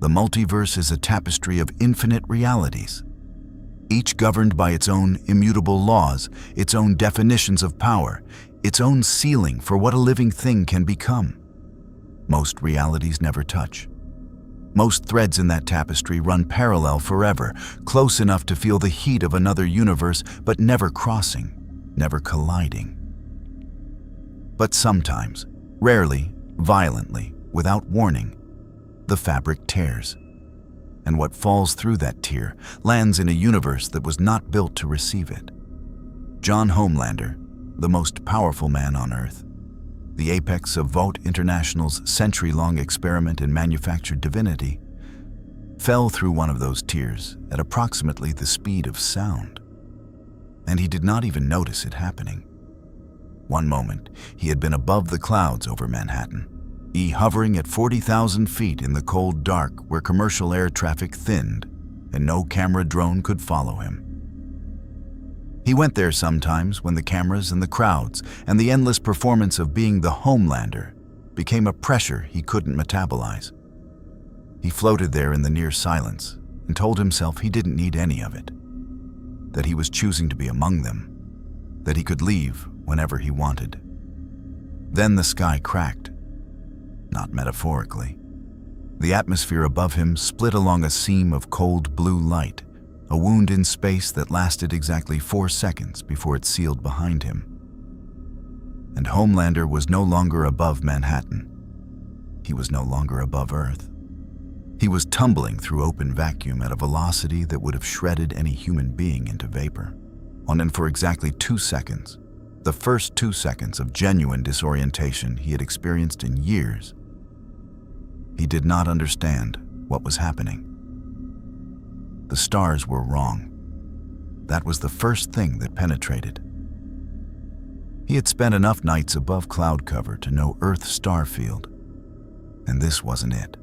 The multiverse is a tapestry of infinite realities, each governed by its own immutable laws, its own definitions of power, its own ceiling for what a living thing can become. Most realities never touch. Most threads in that tapestry run parallel forever, close enough to feel the heat of another universe, but never crossing, never colliding. But sometimes, rarely, violently, without warning, the fabric tears. And what falls through that tear lands in a universe that was not built to receive it. John Homelander, the most powerful man on Earth, the apex of Vought International's century-long experiment in manufactured divinity, fell through one of those tears at approximately the speed of sound. And he did not even notice it happening. One moment, he had been above the clouds over Manhattan, hovering at 40,000 feet in the cold dark where commercial air traffic thinned and no camera drone could follow him. He went there sometimes when the cameras and the crowds and the endless performance of being the Homelander became a pressure he couldn't metabolize. He floated there in the near silence and told himself he didn't need any of it, that he was choosing to be among them, that he could leave whenever he wanted. Then the sky cracked. Not metaphorically. The atmosphere above him split along a seam of cold blue light, a wound in space that lasted exactly 4 seconds before it sealed behind him. And Homelander was no longer above Manhattan. He was no longer above Earth. He was tumbling through open vacuum at a velocity that would have shredded any human being into vapor. And for exactly 2 seconds, the first 2 seconds of genuine disorientation he had experienced in years, he did not understand what was happening. The stars were wrong. That was the first thing that penetrated. He had spent enough nights above cloud cover to know Earth's star field, and this wasn't it.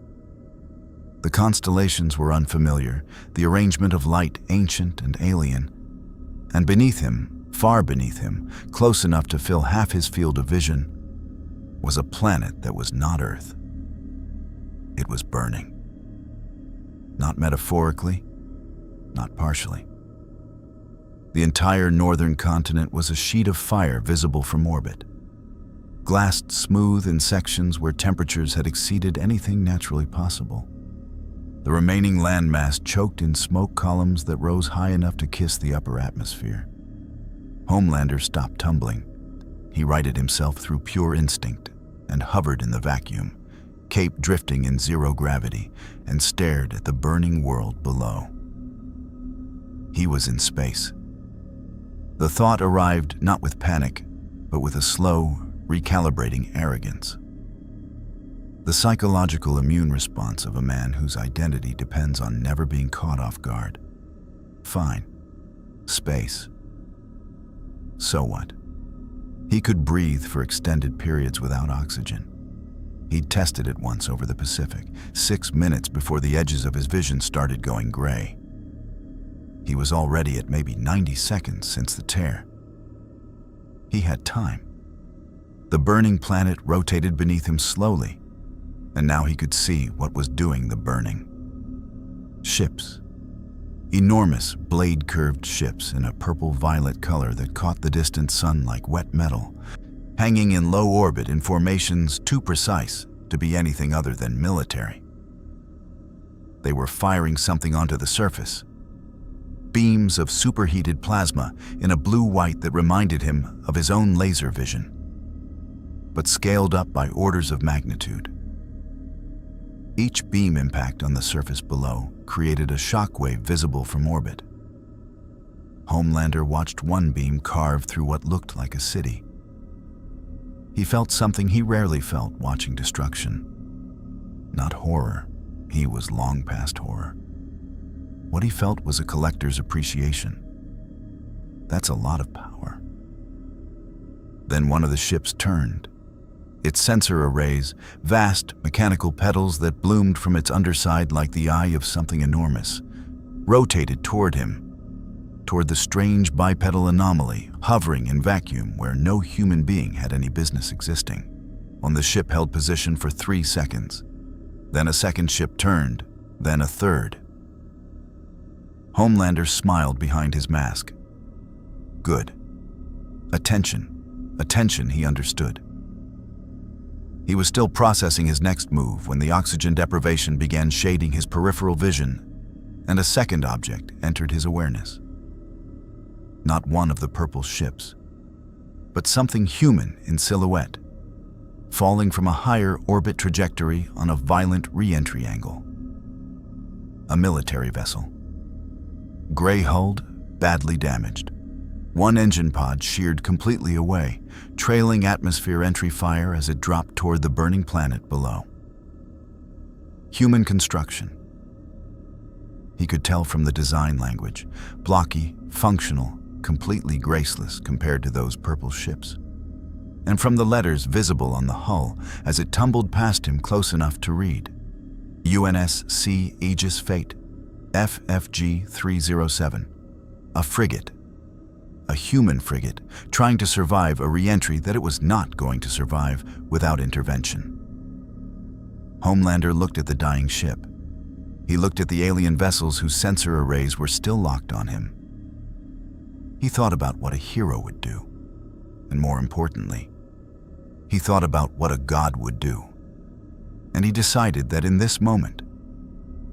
The constellations were unfamiliar, the arrangement of light ancient and alien, and beneath him, far beneath him, close enough to fill half his field of vision, was a planet that was not Earth. It was burning. Not metaphorically, not partially. The entire northern continent was a sheet of fire visible from orbit, glassed smooth in sections where temperatures had exceeded anything naturally possible. The remaining landmass choked in smoke columns that rose high enough to kiss the upper atmosphere. Homelander stopped tumbling. He righted himself through pure instinct and hovered in the vacuum, cape drifting in zero gravity, and stared at the burning world below. He was in space. The thought arrived not with panic, but with a slow, recalibrating arrogance. The psychological immune response of a man whose identity depends on never being caught off guard. Fine. Space. So what? He could breathe for extended periods without oxygen. He'd tested it once over the Pacific, 6 minutes before the edges of his vision started going gray. He was already at maybe 90 seconds since the tear. He had time. The burning planet rotated beneath him slowly, and now he could see what was doing the burning. Ships. Enormous, blade-curved ships in a purple-violet color that caught the distant sun like wet metal, hanging in low orbit in formations too precise to be anything other than military. They were firing something onto the surface. Beams of superheated plasma in a blue-white that reminded him of his own laser vision, but scaled up by orders of magnitude. Each beam impact on the surface below created a shockwave visible from orbit. Homelander watched one beam carve through what looked like a city. He felt something he rarely felt watching destruction. Not horror. He was long past horror. What he felt was a collector's appreciation. That's a lot of power. Then one of the ships turned. Its sensor arrays, vast mechanical petals that bloomed from its underside like the eye of something enormous, rotated toward him, toward the strange bipedal anomaly hovering in vacuum where no human being had any business existing. The ship held position for 3 seconds. Then a second ship turned, then a third. Homelander smiled behind his mask. Good. Attention. Attention, he understood. He was still processing his next move when the oxygen deprivation began shading his peripheral vision, and a second object entered his awareness. Not one of the purple ships, but something human in silhouette, falling from a higher orbit trajectory on a violent re-entry angle. A military vessel. Gray-hulled, badly damaged. One engine pod sheared completely away, trailing atmosphere entry fire as it dropped toward the burning planet below. Human construction. He could tell from the design language, blocky, functional, completely graceless compared to those purple ships. And from the letters visible on the hull as it tumbled past him close enough to read. UNSC Aegis Fate, FFG 307, a frigate. A human frigate trying to survive a re-entry that it was not going to survive without intervention. Homelander looked at the dying ship. He looked at the alien vessels whose sensor arrays were still locked on him. He thought about what a hero would do. And more importantly, he thought about what a god would do. And he decided that in this moment,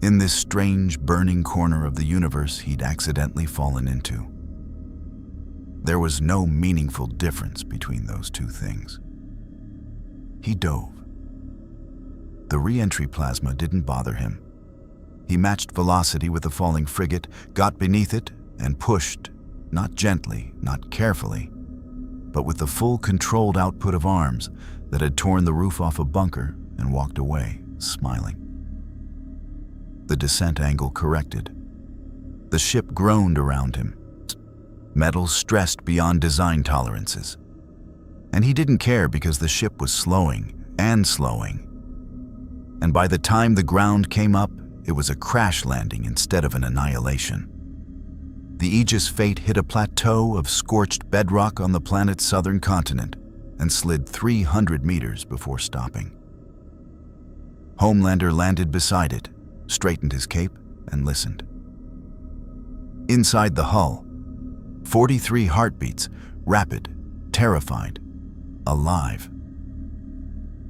in this strange, burning corner of the universe he'd accidentally fallen into, there was no meaningful difference between those two things. He dove. The re-entry plasma didn't bother him. He matched velocity with the falling frigate, got beneath it, and pushed, not gently, not carefully, but with the full controlled output of arms that had torn the roof off a bunker and walked away, smiling. The descent angle corrected. The ship groaned around him, metal stressed beyond design tolerances. And he didn't care because the ship was slowing and slowing. And by the time the ground came up, it was a crash landing instead of an annihilation. The Aegis Fate hit a plateau of scorched bedrock on the planet's southern continent and slid 300 meters before stopping. Homelander landed beside it, straightened his cape, and listened. Inside the hull, 43 heartbeats, rapid, terrified, alive.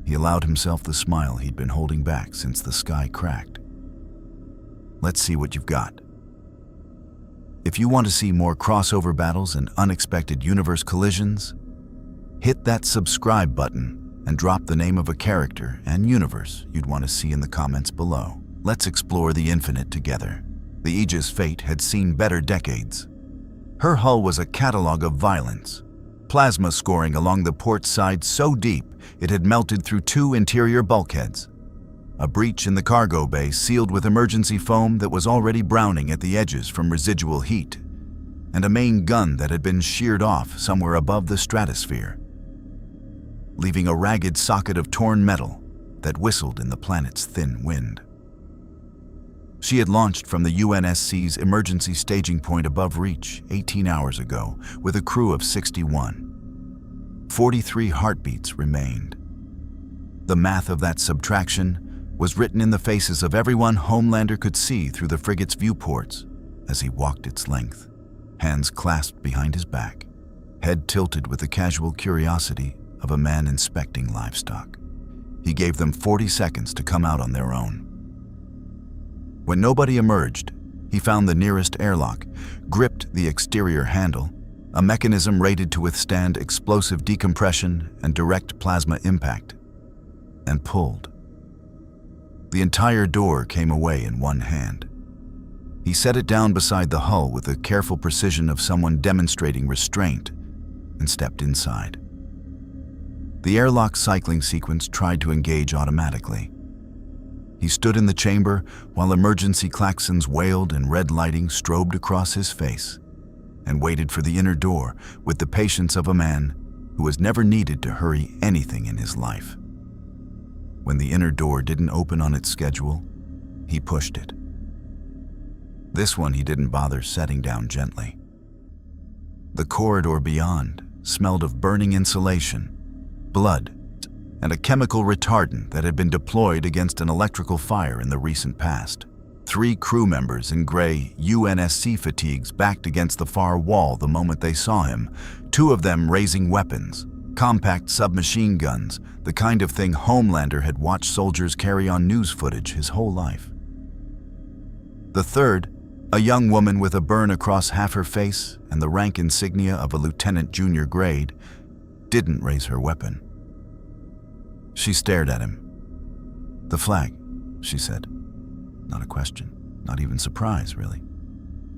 He allowed himself the smile he'd been holding back since the sky cracked. Let's see what you've got. If you want to see more crossover battles and unexpected universe collisions, hit that subscribe button and drop the name of a character and universe you'd want to see in the comments below. Let's explore the infinite together. The Aegis Fate had seen better decades. Her hull was a catalog of violence, plasma scoring along the port side so deep it had melted through 2 interior bulkheads, a breach in the cargo bay sealed with emergency foam that was already browning at the edges from residual heat, and a main gun that had been sheared off somewhere above the stratosphere, leaving a ragged socket of torn metal that whistled in the planet's thin wind. She had launched from the UNSC's emergency staging point above Reach 18 hours ago with a crew of 61. 43 heartbeats remained. The math of that subtraction was written in the faces of everyone Homelander could see through the frigate's viewports as he walked its length, hands clasped behind his back, head tilted with the casual curiosity of a man inspecting livestock. He gave them 40 seconds to come out on their own. When nobody emerged, he found the nearest airlock, gripped the exterior handle, a mechanism rated to withstand explosive decompression and direct plasma impact, and pulled. The entire door came away in one hand. He set it down beside the hull with the careful precision of someone demonstrating restraint and stepped inside. The airlock cycling sequence tried to engage automatically. He stood in the chamber while emergency klaxons wailed and red lighting strobed across his face, and waited for the inner door with the patience of a man who has never needed to hurry anything in his life. When the inner door didn't open on its schedule, he pushed it. This one he didn't bother setting down gently. The corridor beyond smelled of burning insulation, blood, and a chemical retardant that had been deployed against an electrical fire in the recent past. 3 crew members in gray UNSC fatigues backed against the far wall the moment they saw him, 2 of them raising weapons, compact submachine guns, the kind of thing Homelander had watched soldiers carry on news footage his whole life. The third, a young woman with a burn across half her face and the rank insignia of a lieutenant junior grade, didn't raise her weapon. She stared at him. "The flag," she said. Not a question, not even surprise, really.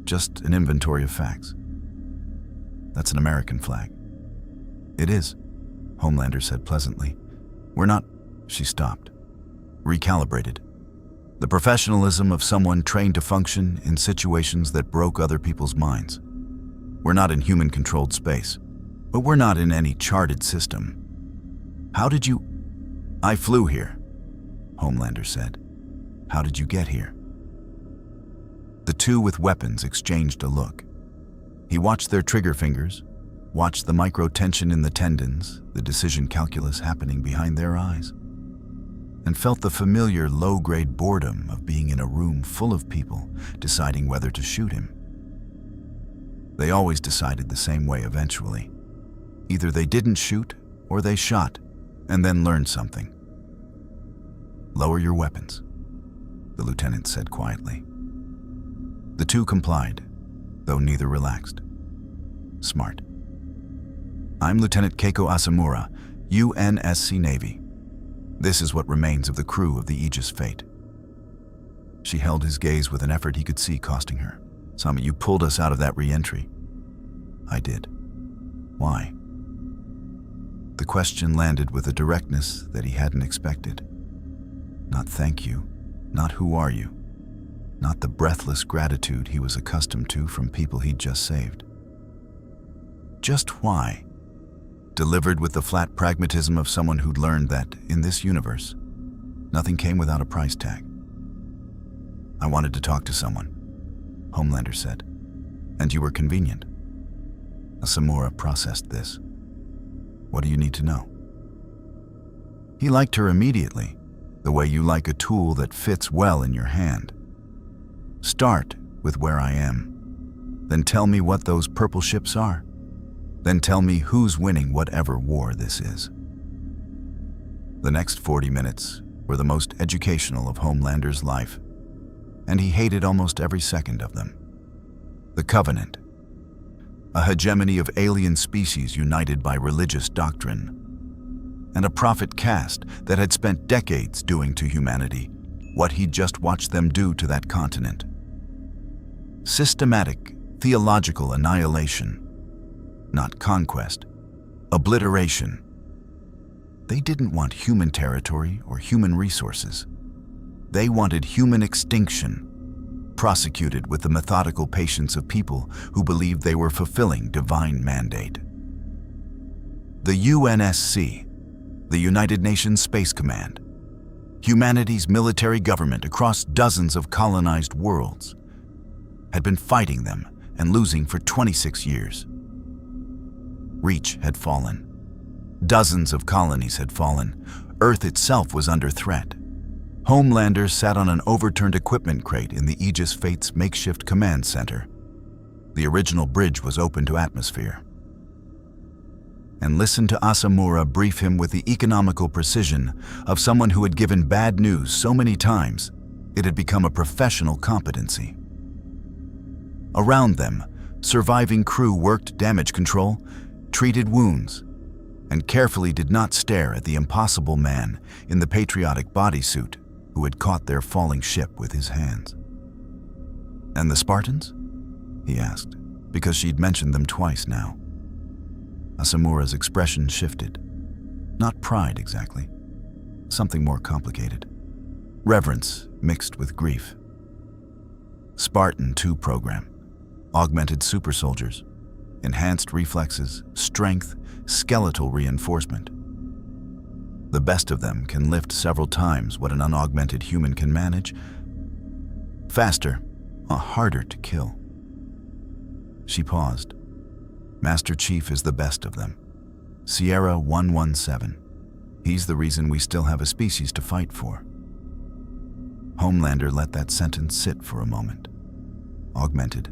Just an inventory of facts. "That's an American flag." "It is," Homelander said pleasantly. "We're not—" She stopped, recalibrated. The professionalism of someone trained to function in situations that broke other people's minds. "We're not in human-controlled space, but we're not in any charted system. How did you—" "I flew here," Homelander said. "How did you get here?" The 2 with weapons exchanged a look. He watched their trigger fingers, watched the micro-tension in the tendons, the decision calculus happening behind their eyes, and felt the familiar low-grade boredom of being in a room full of people deciding whether to shoot him. They always decided the same way eventually. Either they didn't shoot or they shot and then learned something. "Lower your weapons," the lieutenant said quietly. The 2 complied, though neither relaxed. Smart. "I'm Lieutenant Keiko Asamura, UNSC Navy. This is what remains of the crew of the Aegis Fate." She held his gaze with an effort he could see costing her. "Sami, you pulled us out of that re-entry." "I did." "Why?" The question landed with a directness that he hadn't expected. Not "thank you," not "who are you," not the breathless gratitude he was accustomed to from people he'd just saved. Just why? Delivered with the flat pragmatism of someone who'd learned that, in this universe, nothing came without a price tag. "I wanted to talk to someone," Homelander said. "And you were convenient." Asamura processed this. "What do you need to know?" He liked her immediately, the way you like a tool that fits well in your hand. "Start with where I am. Then tell me what those purple ships are. Then tell me who's winning whatever war this is." The next 40 minutes were the most educational of Homelander's life, and he hated almost every second of them. The Covenant, a hegemony of alien species united by religious doctrine, and a prophet caste that had spent decades doing to humanity what he'd just watched them do to that continent. Systematic, theological annihilation. Not conquest, obliteration. They didn't want human territory or human resources. They wanted human extinction, prosecuted with the methodical patience of people who believed they were fulfilling divine mandate. The UNSC, the United Nations Space Command, humanity's military government across dozens of colonized worlds, had been fighting them and losing for 26 years. Reach had fallen. Dozens of colonies had fallen. Earth itself was under threat. Homelander sat on an overturned equipment crate in the Aegis Fate's makeshift command center. The original bridge was open to atmosphere. And listened to Asamura brief him with the economical precision of someone who had given bad news so many times it had become a professional competency. Around them, surviving crew worked damage control, treated wounds, and carefully did not stare at the impossible man in the patriotic bodysuit who had caught their falling ship with his hands. "And the Spartans?" he asked, because she'd mentioned them twice now. Asamura's expression shifted. Not pride exactly, something more complicated. Reverence mixed with grief. Spartan 2 program, augmented super soldiers, enhanced reflexes, strength, skeletal reinforcement. The best of them can lift several times what an unaugmented human can manage. Faster, harder to kill. She paused. Master Chief is the best of them. Sierra 117. He's the reason we still have a species to fight for. Homelander let that sentence sit for a moment. Augmented.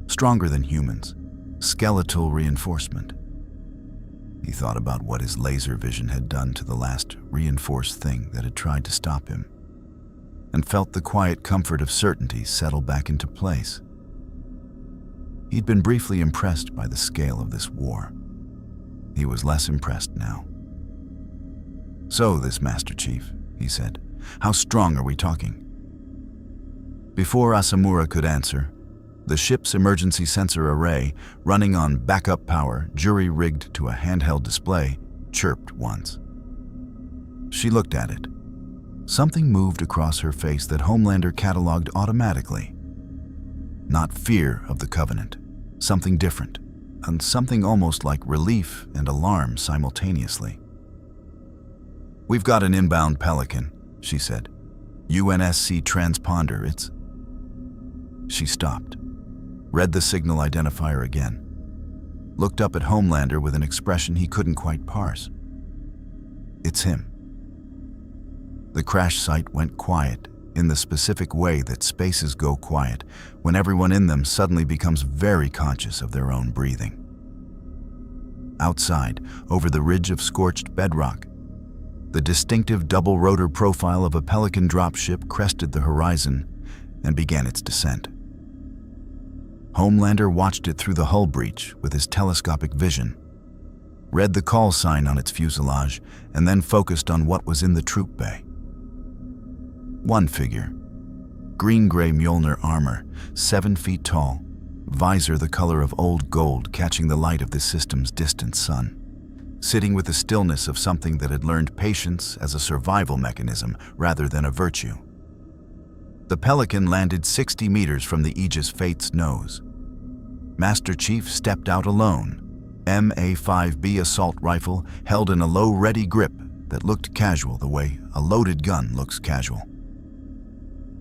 Stronger than humans. Skeletal reinforcement. He thought about what his laser vision had done to the last reinforced thing that had tried to stop him, and felt the quiet comfort of certainty settle back into place. He'd been briefly impressed by the scale of this war. He was less impressed now. "So, this Master Chief," he said, "how strong are we talking?" Before Asamura could answer, the ship's emergency sensor array, running on backup power, jury-rigged to a handheld display, chirped once. She looked at it. Something moved across her face that Homelander cataloged automatically. Not fear of the Covenant, something different, and something almost like relief and alarm simultaneously. "We've got an inbound Pelican," she said. "UNSC transponder, it's..." She stopped, read the signal identifier again, looked up at Homelander with an expression he couldn't quite parse. It's him. The crash site went quiet in the specific way that spaces go quiet when everyone in them suddenly becomes very conscious of their own breathing. Outside, over the ridge of scorched bedrock, the distinctive double-rotor profile of a Pelican dropship crested the horizon and began its descent. Homelander watched it through the hull breach with his telescopic vision, read the call sign on its fuselage, and then focused on what was in the troop bay. One figure, green-gray Mjolnir armor, 7 feet tall, visor the color of old gold catching the light of the system's distant sun, sitting with the stillness of something that had learned patience as a survival mechanism rather than a virtue. The Pelican landed 60 meters from the Aegis Fate's nose. Master Chief stepped out alone, MA-5B assault rifle held in a low ready grip that looked casual the way a loaded gun looks casual.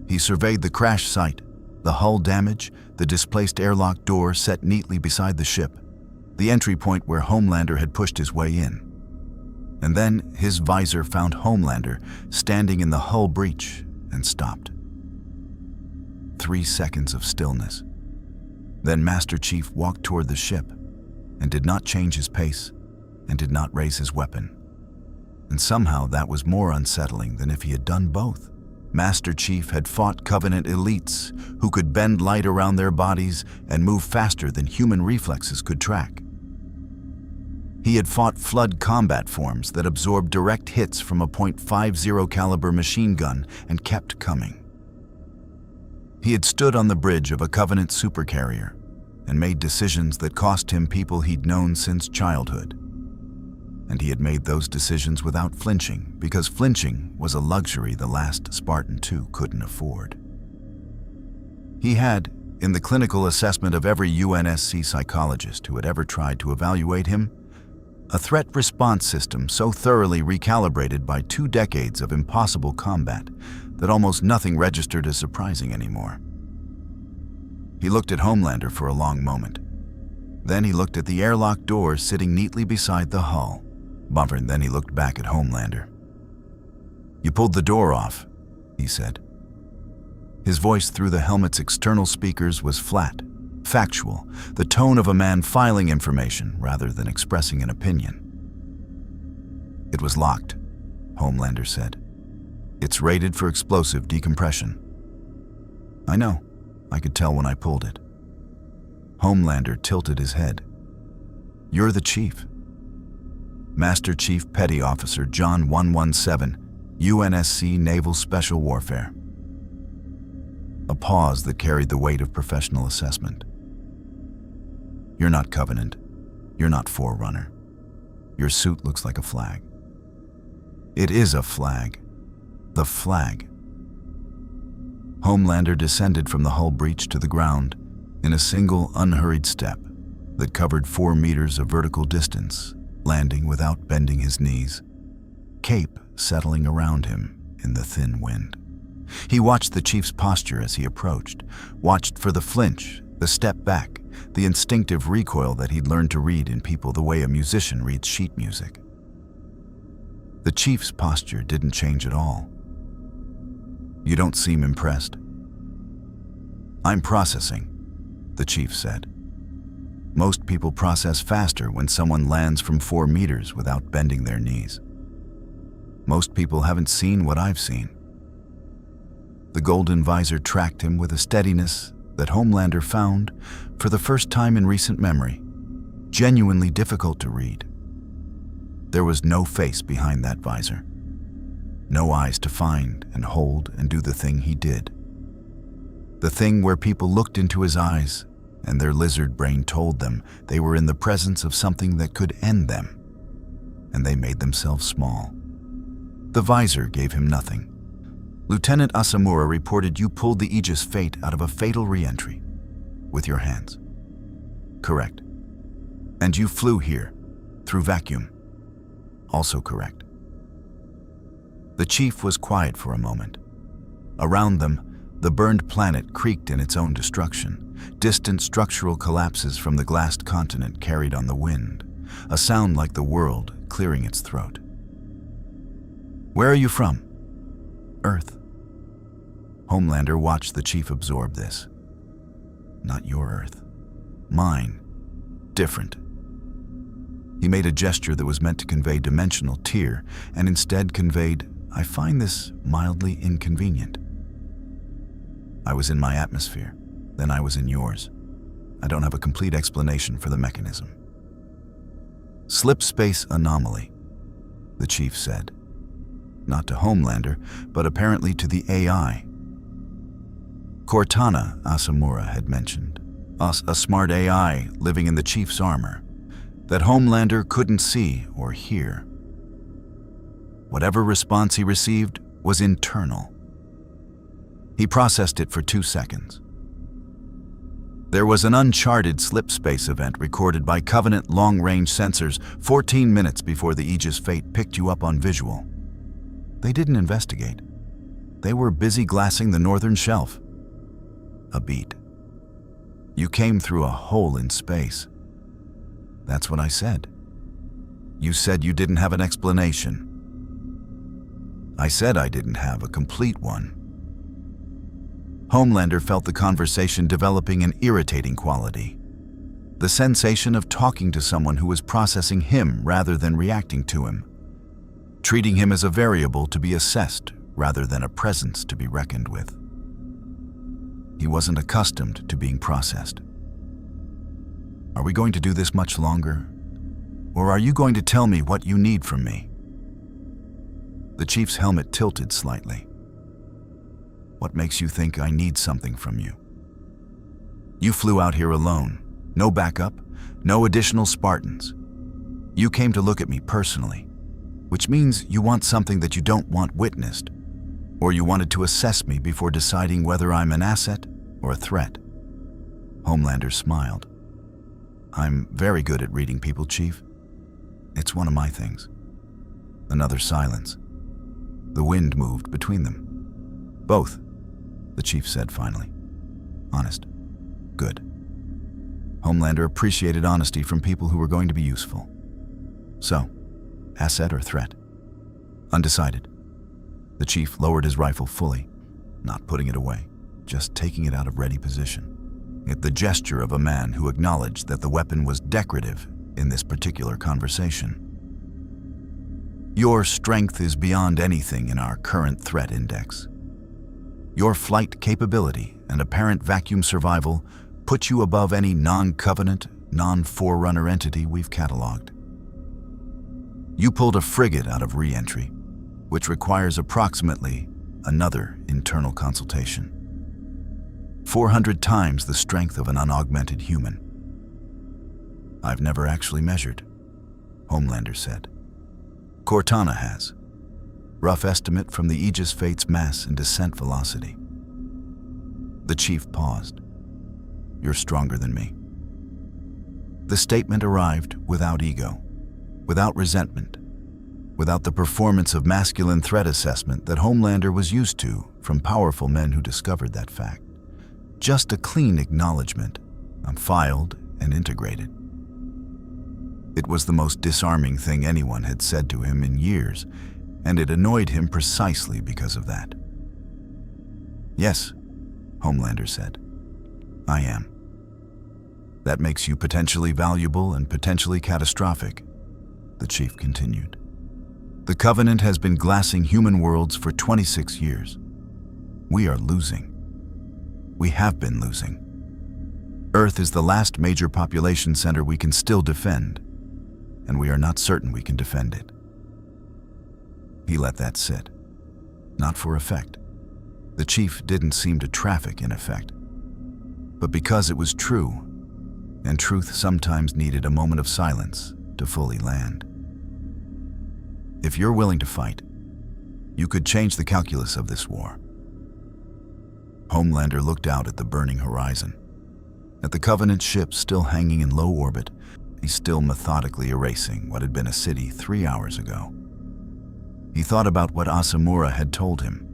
He surveyed the crash site, the hull damage, the displaced airlock door set neatly beside the ship, the entry point where Homelander had pushed his way in. And then his visor found Homelander standing in the hull breach and stopped. 3 seconds of stillness. Then Master Chief walked toward the ship and did not change his pace and did not raise his weapon. And somehow that was more unsettling than if he had done both. Master Chief had fought Covenant elites who could bend light around their bodies and move faster than human reflexes could track. He had fought Flood combat forms that absorbed direct hits from a .50 caliber machine gun and kept coming. He had stood on the bridge of a Covenant supercarrier and made decisions that cost him people he'd known since childhood. And he had made those decisions without flinching, because flinching was a luxury the last Spartan II couldn't afford. He had, in the clinical assessment of every UNSC psychologist who had ever tried to evaluate him, a threat response system so thoroughly recalibrated by 2 decades of impossible combat that almost nothing registered as surprising anymore. He looked at Homelander for a long moment. Then he looked at the airlock door sitting neatly beside the hull. Bumper, then he looked back at Homelander. "You pulled the door off," he said. His voice through the helmet's external speakers was flat, factual, the tone of a man filing information rather than expressing an opinion. "It was locked," Homelander said. "It's rated for explosive decompression." "I know. I could tell when I pulled it." Homelander tilted his head. "You're the chief." Master Chief Petty Officer John 117, UNSC Naval Special Warfare. A pause that carried the weight of professional assessment. "You're not Covenant. You're not Forerunner. Your suit looks like a flag." "It is a flag. The flag." Homelander descended from the hull breach to the ground in a single unhurried step that covered 4 meters of vertical distance, landing without bending his knees, cape settling around him in the thin wind. He watched the chief's posture as he approached, watched for the flinch, the step back, the instinctive recoil that he'd learned to read in people the way a musician reads sheet music. The chief's posture didn't change at all. You don't seem impressed. I'm processing, the chief said. Most people process faster when someone lands from 4 meters without bending their knees. Most people haven't seen what I've seen. The golden visor tracked him with a steadiness that Homelander found, for the first time in recent memory, genuinely difficult to read. There was no face behind that visor. No eyes to find and hold and do the thing he did. The thing where people looked into his eyes and their lizard brain told them they were in the presence of something that could end them, and they made themselves small. The visor gave him nothing. Lieutenant Asamura reported you pulled the Aegis Fate out of a fatal re-entry with your hands. Correct. And you flew here through vacuum. Also correct. The chief was quiet for a moment. Around them, the burned planet creaked in its own destruction. Distant structural collapses from the glassed continent carried on the wind, a sound like the world clearing its throat. Where are you from? Earth. Homelander watched the chief absorb this. Not your Earth. Mine. Different. He made a gesture that was meant to convey dimensional tear, and instead conveyed, I find this mildly inconvenient. I was in my atmosphere, then I was in yours. I don't have a complete explanation for the mechanism. Slip space anomaly, the chief said. Not to Homelander, but apparently to the AI. Cortana, Asamura had mentioned, a smart AI living in the chief's armor, that Homelander couldn't see or hear. Whatever response he received was internal. He processed it for 2 seconds. There was an uncharted slip space event recorded by Covenant long-range sensors 14 minutes before the Aegis Fate picked you up on visual. They didn't investigate. They were busy glassing the northern shelf. A beat. You came through a hole in space. That's what I said. You said you didn't have an explanation. I said I didn't have a complete one. Homelander felt the conversation developing an irritating quality. The sensation of talking to someone who was processing him rather than reacting to him. Treating him as a variable to be assessed rather than a presence to be reckoned with. He wasn't accustomed to being processed. Are we going to do this much longer? Or are you going to tell me what you need from me? The chief's helmet tilted slightly. What makes you think I need something from you? You flew out here alone. No backup, no additional Spartans. You came to look at me personally, which means you want something that you don't want witnessed, or you wanted to assess me before deciding whether I'm an asset or a threat. Homelander smiled. I'm very good at reading people, Chief. It's one of my things. Another silence. The wind moved between them. Both, the chief said finally. Honest. Good. Homelander appreciated honesty from people who were going to be useful. So, asset or threat? Undecided. The chief lowered his rifle fully, not putting it away, just taking it out of ready position. Yet the gesture of a man who acknowledged that the weapon was decorative in this particular conversation. Your strength is beyond anything in our current threat index. Your flight capability and apparent vacuum survival put you above any non-Covenant, non-Forerunner entity we've cataloged. You pulled a frigate out of re-entry, which requires approximately another internal consultation. 400 times the strength of an unaugmented human. I've never actually measured, Homelander said. Cortana has. Rough estimate from the Aegis Fate's mass and descent velocity. The chief paused. You're stronger than me. The statement arrived without ego, without resentment, without the performance of masculine threat assessment that Homelander was used to from powerful men who discovered that fact. Just a clean acknowledgement, filed and integrated. It was the most disarming thing anyone had said to him in years, and it annoyed him precisely because of that. "Yes," Homelander said. "I am." "That makes you potentially valuable and potentially catastrophic," the chief continued. "The Covenant has been glassing human worlds for 26 years. We are losing. We have been losing. Earth is the last major population center we can still defend, and we are not certain we can defend it." He let that sit. Not for effect. The chief didn't seem to traffic in effect, but because it was true, and truth sometimes needed a moment of silence to fully land. "If you're willing to fight, you could change the calculus of this war." Homelander looked out at the burning horizon. At the Covenant ship still hanging in low orbit, he's still methodically erasing what had been a city 3 hours ago. He thought about what Asamura had told him.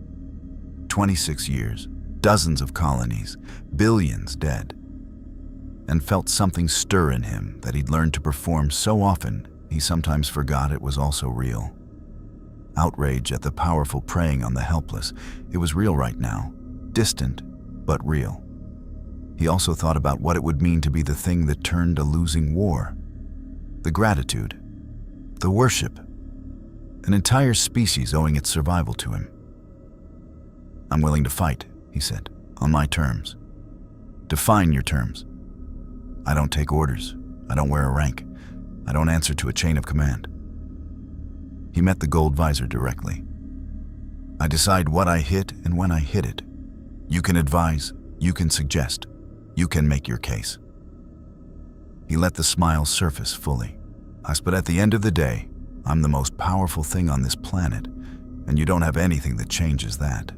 26 years, dozens of colonies, billions dead, and felt something stir in him that he'd learned to perform so often he sometimes forgot it was also real. Outrage at the powerful preying on the helpless. It was real right now, distant, but real. He also thought about what it would mean to be the thing that turned a losing war. The gratitude, the worship, an entire species owing its survival to him. "I'm willing to fight," he said, "on my terms." "Define your terms." "I don't take orders. I don't wear a rank. I don't answer to a chain of command." He met the gold visor directly. "I decide what I hit and when I hit it. You can advise, you can suggest, you can make your case." He let the smile surface fully. "But at the end of the day, I'm the most powerful thing on this planet, and you don't have anything that changes that."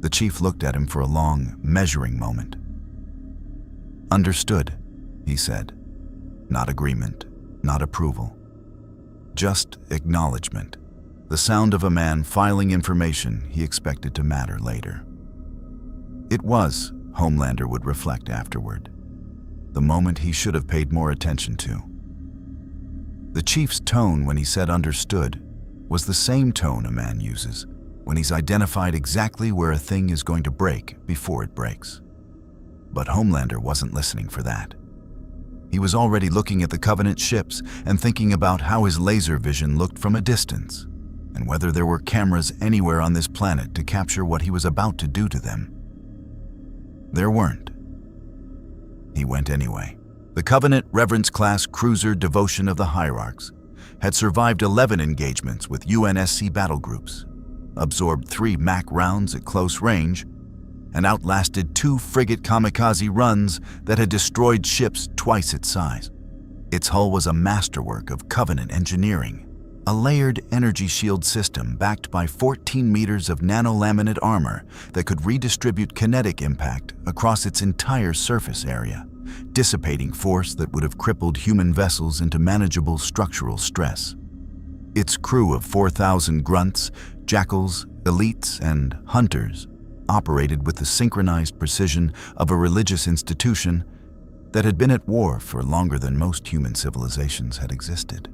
The chief looked at him for a long, measuring moment. "Understood," he said. Not agreement, not approval. Just acknowledgement. The sound of a man filing information he expected to matter later. It was, Homelander would reflect afterward, the moment he should have paid more attention to. The chief's tone when he said understood was the same tone a man uses when he's identified exactly where a thing is going to break before it breaks. But Homelander wasn't listening for that. He was already looking at the Covenant ships and thinking about how his laser vision looked from a distance, and whether there were cameras anywhere on this planet to capture what he was about to do to them. There weren't. He went anyway. The Covenant Reverence-class cruiser Devotion of the Hierarchs had survived 11 engagements with UNSC battle groups, absorbed 3 MAC rounds at close range, and outlasted 2 frigate kamikaze runs that had destroyed ships twice its size. Its hull was a masterwork of Covenant engineering, a layered energy shield system backed by 14 meters of nanolaminate armor that could redistribute kinetic impact across its entire surface area, dissipating force that would have crippled human vessels into manageable structural stress. Its crew of 4,000 grunts, jackals, elites, and hunters operated with the synchronized precision of a religious institution that had been at war for longer than most human civilizations had existed.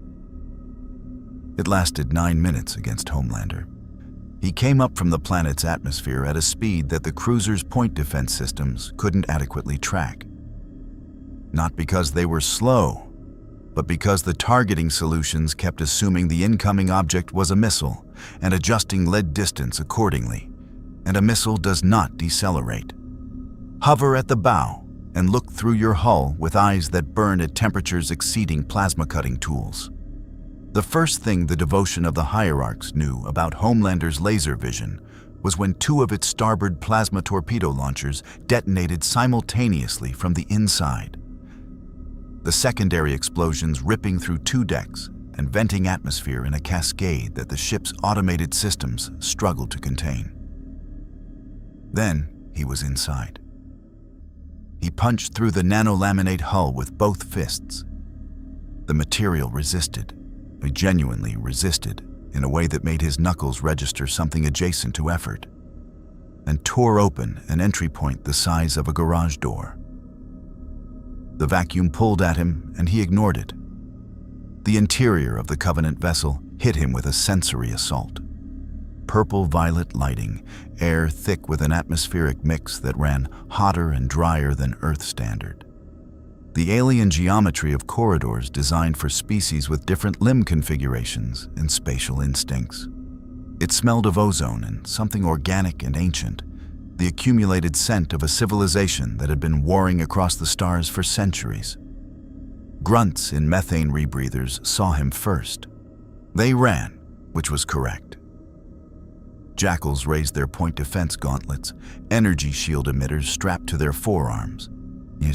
It lasted 9 minutes against Homelander. He came up from the planet's atmosphere at a speed that the cruiser's point defense systems couldn't adequately track. Not because they were slow, but because the targeting solutions kept assuming the incoming object was a missile and adjusting lead distance accordingly, and a missile does not decelerate. Hover at the bow and look through your hull with eyes that burn at temperatures exceeding plasma cutting tools. The first thing the Devotion of the Hierarchs knew about Homelander's laser vision was when 2 of its starboard plasma torpedo launchers detonated simultaneously from the inside. The secondary explosions ripping through 2 decks and venting atmosphere in a cascade that the ship's automated systems struggled to contain. Then he was inside. He punched through the nanolaminate hull with both fists. The material resisted. He genuinely resisted in a way that made his knuckles register something adjacent to effort, and tore open an entry point the size of a garage door. The vacuum pulled at him, and he ignored it. The interior of the Covenant vessel hit him with a sensory assault. purple-violet lighting, air thick with an atmospheric mix that ran hotter and drier than Earth standard. The alien geometry of corridors designed for species with different limb configurations and spatial instincts. It smelled of ozone and something organic and ancient, the accumulated scent of a civilization that had been warring across the stars for centuries. Grunts in methane rebreathers saw him first. They ran, which was correct. Jackals raised their point defense gauntlets, energy shield emitters strapped to their forearms,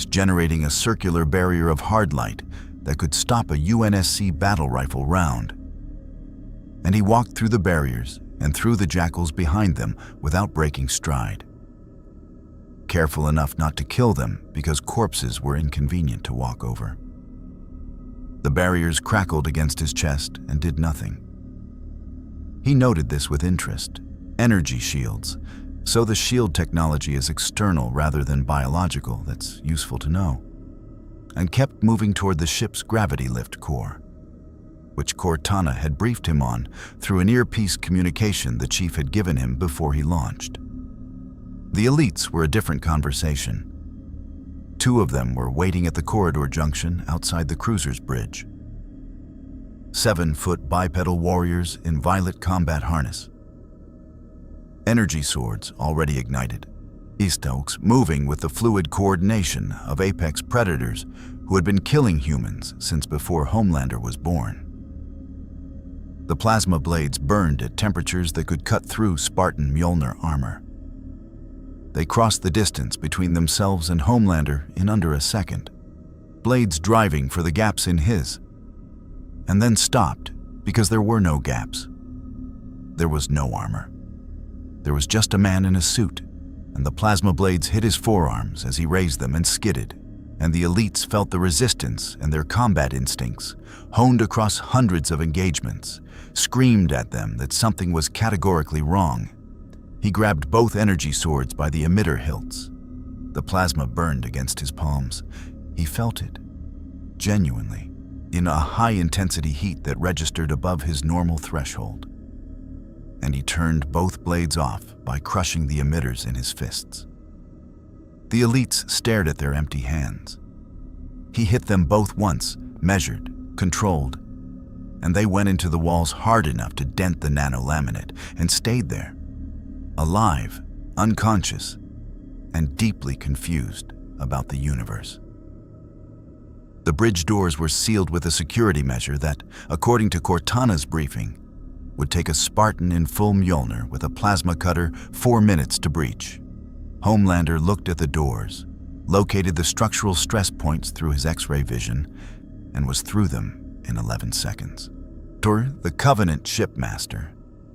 generating a circular barrier of hard light that could stop a UNSC battle rifle round. And he walked through the barriers and through the jackals behind them without breaking stride. Careful enough not to kill them because corpses were inconvenient to walk over. The barriers crackled against his chest and did nothing. He noted this with interest. Energy shields. So the shield technology is external rather than biological. That's useful to know. And kept moving toward the ship's gravity lift core, which Cortana had briefed him on through an earpiece communication the chief had given him before he launched. The elites were a different conversation. 2 of them were waiting at the corridor junction outside the cruiser's bridge. 7-foot bipedal warriors in violet combat harness. Energy swords already ignited. Eastokes moving with the fluid coordination of apex predators who had been killing humans since before Homelander was born. The plasma blades burned at temperatures that could cut through Spartan Mjolnir armor. They crossed the distance between themselves and Homelander in under a second, blades driving for the gaps in his, and then stopped because there were no gaps. There was no armor. There was just a man in a suit, and the plasma blades hit his forearms as he raised them and skidded, and the elites felt the resistance and their combat instincts, honed across hundreds of engagements, screamed at them that something was categorically wrong. He grabbed both energy swords by the emitter hilts. The plasma burned against his palms. He felt it, genuinely, in a high-intensity heat that registered above his normal threshold. And he turned both blades off by crushing the emitters in his fists. The elites stared at their empty hands. He hit them both once, measured, controlled, and they went into the walls hard enough to dent the nanolaminate and stayed there, alive, unconscious, and deeply confused about the universe. The bridge doors were sealed with a security measure that, according to Cortana's briefing, would take a Spartan in full Mjolnir with a plasma cutter 4 minutes to breach. Homelander looked at the doors, located the structural stress points through his X-ray vision, and was through them in 11 seconds. The Covenant shipmaster,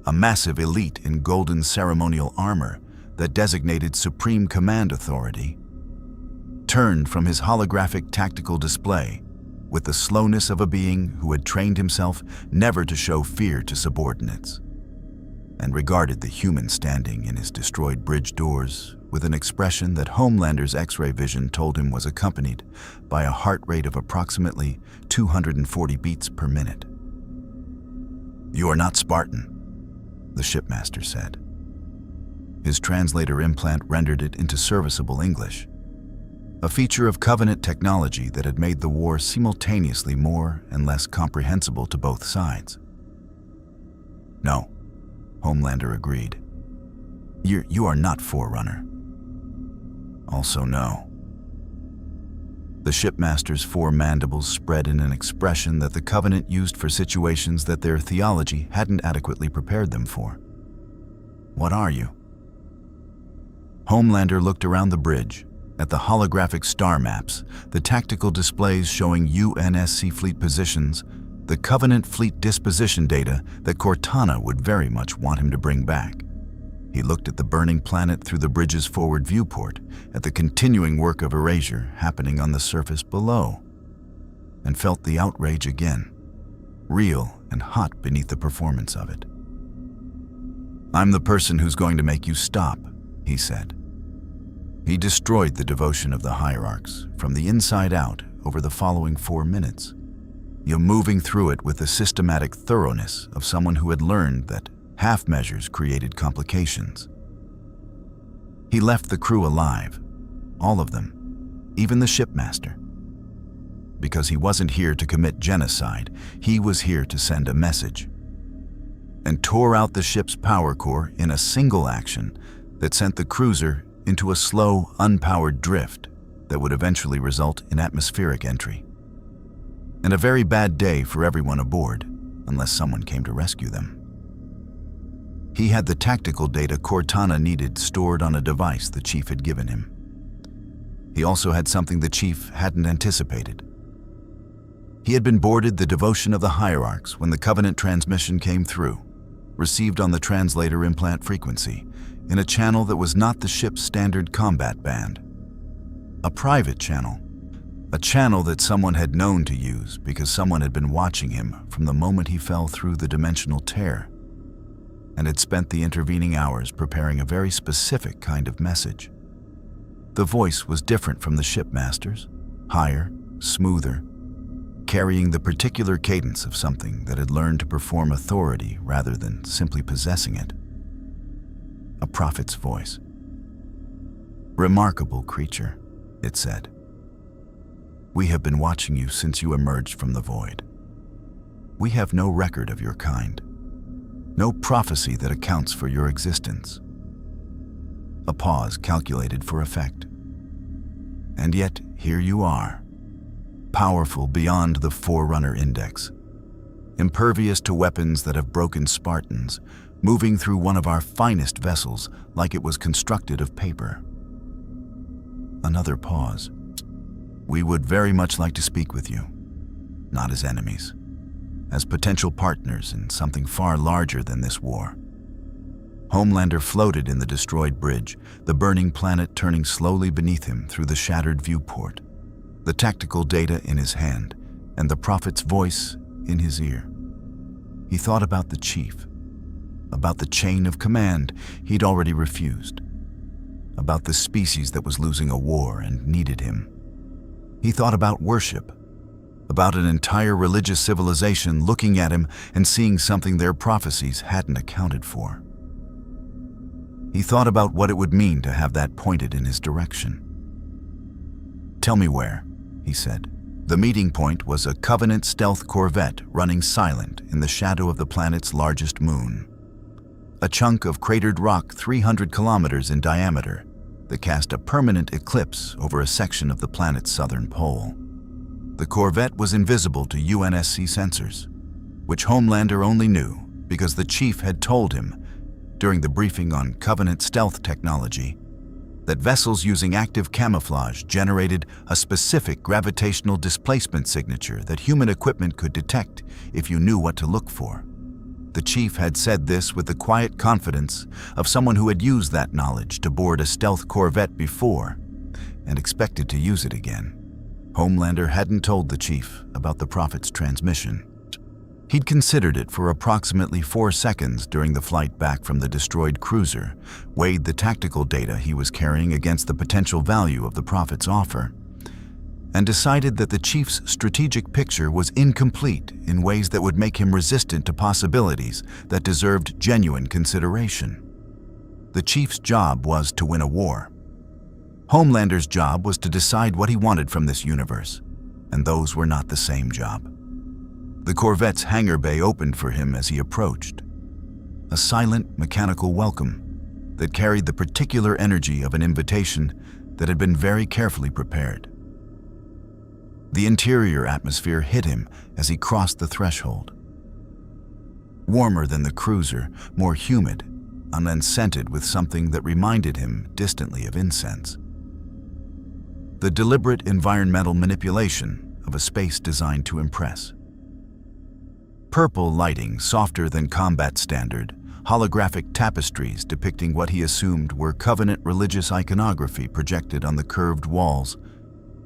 a massive elite in golden ceremonial armor that designated Supreme Command Authority, turned from his holographic tactical display with the slowness of a being who had trained himself never to show fear to subordinates, and regarded the human standing in his destroyed bridge doors with an expression that Homelander's X-ray vision told him was accompanied by a heart rate of approximately 240 beats per minute. "You are not Spartan," the shipmaster said. His translator implant rendered it into serviceable English, a feature of Covenant technology that had made the war simultaneously more and less comprehensible to both sides. "No," Homelander agreed. You are not Forerunner." "Also no." The shipmaster's 4 mandibles spread in an expression that the Covenant used for situations that their theology hadn't adequately prepared them for. "What are you?" Homelander looked around the bridge, at the holographic star maps, the tactical displays showing UNSC fleet positions, the Covenant fleet disposition data that Cortana would very much want him to bring back. He looked at the burning planet through the bridge's forward viewport, at the continuing work of erasure happening on the surface below, and felt the outrage again, real and hot beneath the performance of it. "I'm the person who's going to make you stop," he said. He destroyed the devotion of the hierarchs from the inside out over the following 4 minutes. You're moving through it with the systematic thoroughness of someone who had learned that Half measures created complications. He left the crew alive, all of them, even the shipmaster. Because he wasn't here to commit genocide, he was here to send a message. And tore out the ship's power core in a single action that sent the cruiser into a slow, unpowered drift that would eventually result in atmospheric entry. And a very bad day for everyone aboard, unless someone came to rescue them. He had the tactical data Cortana needed stored on a device the Chief had given him. He also had something the Chief hadn't anticipated. He had been boarded the devotion of the hierarchs when the Covenant transmission came through, received on the translator implant frequency, in a channel that was not the ship's standard combat band. A private channel. A channel that someone had known to use because someone had been watching him from the moment he fell through the dimensional tear, and had spent the intervening hours preparing a very specific kind of message. The voice was different from the shipmaster's, higher, smoother, carrying the particular cadence of something that had learned to perform authority rather than simply possessing it. A prophet's voice. "Remarkable creature," it said. "We have been watching you since you emerged from the void. We have no record of your kind, no prophecy that accounts for your existence." A pause calculated for effect. And yet, here you are, powerful beyond the Forerunner index, impervious to weapons that have broken Spartans, moving through one of our finest vessels like it was constructed of paper. Another pause. "We would very much like to speak with you, not as enemies, as potential partners in something far larger than this war." Homelander floated in the destroyed bridge, the burning planet turning slowly beneath him through the shattered viewport, the tactical data in his hand and the prophet's voice in his ear. He thought about the Chief, about the chain of command he'd already refused, about the species that was losing a war and needed him. He thought about worship, about an entire religious civilization looking at him and seeing something their prophecies hadn't accounted for. He thought about what it would mean to have that pointed in his direction. "Tell me where," he said. The meeting point was a Covenant stealth corvette running silent in the shadow of the planet's largest moon. A chunk of cratered rock 300 kilometers in diameter that cast a permanent eclipse over a section of the planet's southern pole. The corvette was invisible to UNSC sensors, which Homelander only knew because the Chief had told him during the briefing on Covenant stealth technology that vessels using active camouflage generated a specific gravitational displacement signature that human equipment could detect if you knew what to look for. The Chief had said this with the quiet confidence of someone who had used that knowledge to board a stealth corvette before and expected to use it again. Homelander hadn't told the Chief about the Prophet's transmission. He'd considered it for approximately 4 seconds during the flight back from the destroyed cruiser, weighed the tactical data he was carrying against the potential value of the Prophet's offer, and decided that the Chief's strategic picture was incomplete in ways that would make him resistant to possibilities that deserved genuine consideration. The Chief's job was to win a war. Homelander's job was to decide what he wanted from this universe, and those were not the same job. The corvette's hangar bay opened for him as he approached, a silent, mechanical welcome that carried the particular energy of an invitation that had been very carefully prepared. The interior atmosphere hit him as he crossed the threshold. Warmer than the cruiser, more humid, and unscented with something that reminded him distantly of incense. The deliberate environmental manipulation of a space designed to impress. Purple lighting softer than combat standard, holographic tapestries depicting what he assumed were Covenant religious iconography projected on the curved walls,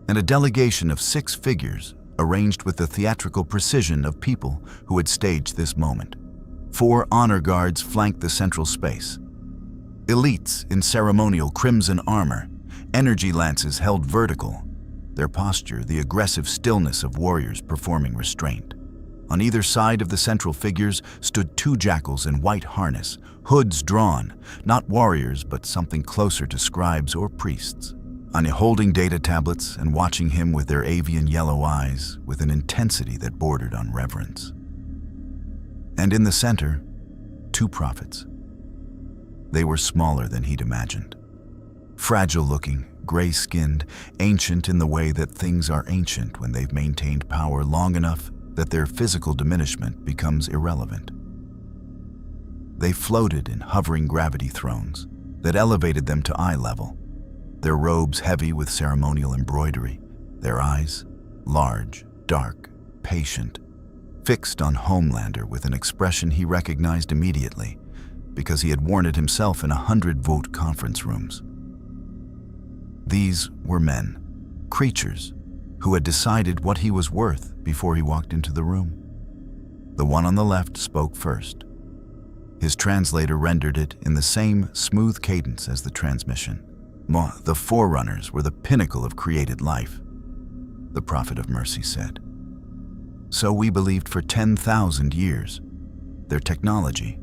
and a delegation of 6 figures arranged with the theatrical precision of people who had staged this moment. 4 honor guards flanked the central space. Elites in ceremonial crimson armor, energy lances held vertical, their posture the aggressive stillness of warriors performing restraint. On either side of the central figures stood two jackals in white harness, hoods drawn, not warriors but something closer to scribes or priests. Holding data tablets and watching him with their avian yellow eyes with an intensity that bordered on reverence. And in the center, two prophets. They were smaller than he'd imagined. Fragile-looking, gray-skinned, ancient in the way that things are ancient when they've maintained power long enough that their physical diminishment becomes irrelevant. They floated in hovering gravity thrones that elevated them to eye level, their robes heavy with ceremonial embroidery, their eyes large, dark, patient, fixed on Homelander with an expression he recognized immediately because he had worn it himself in 100-vote conference rooms. These were men, creatures, who had decided what he was worth before he walked into the room. The one on the left spoke first. His translator rendered it in the same smooth cadence as the transmission. The Forerunners were the pinnacle of created life, the Prophet of Mercy said. So we believed for 10,000 years. Their technology,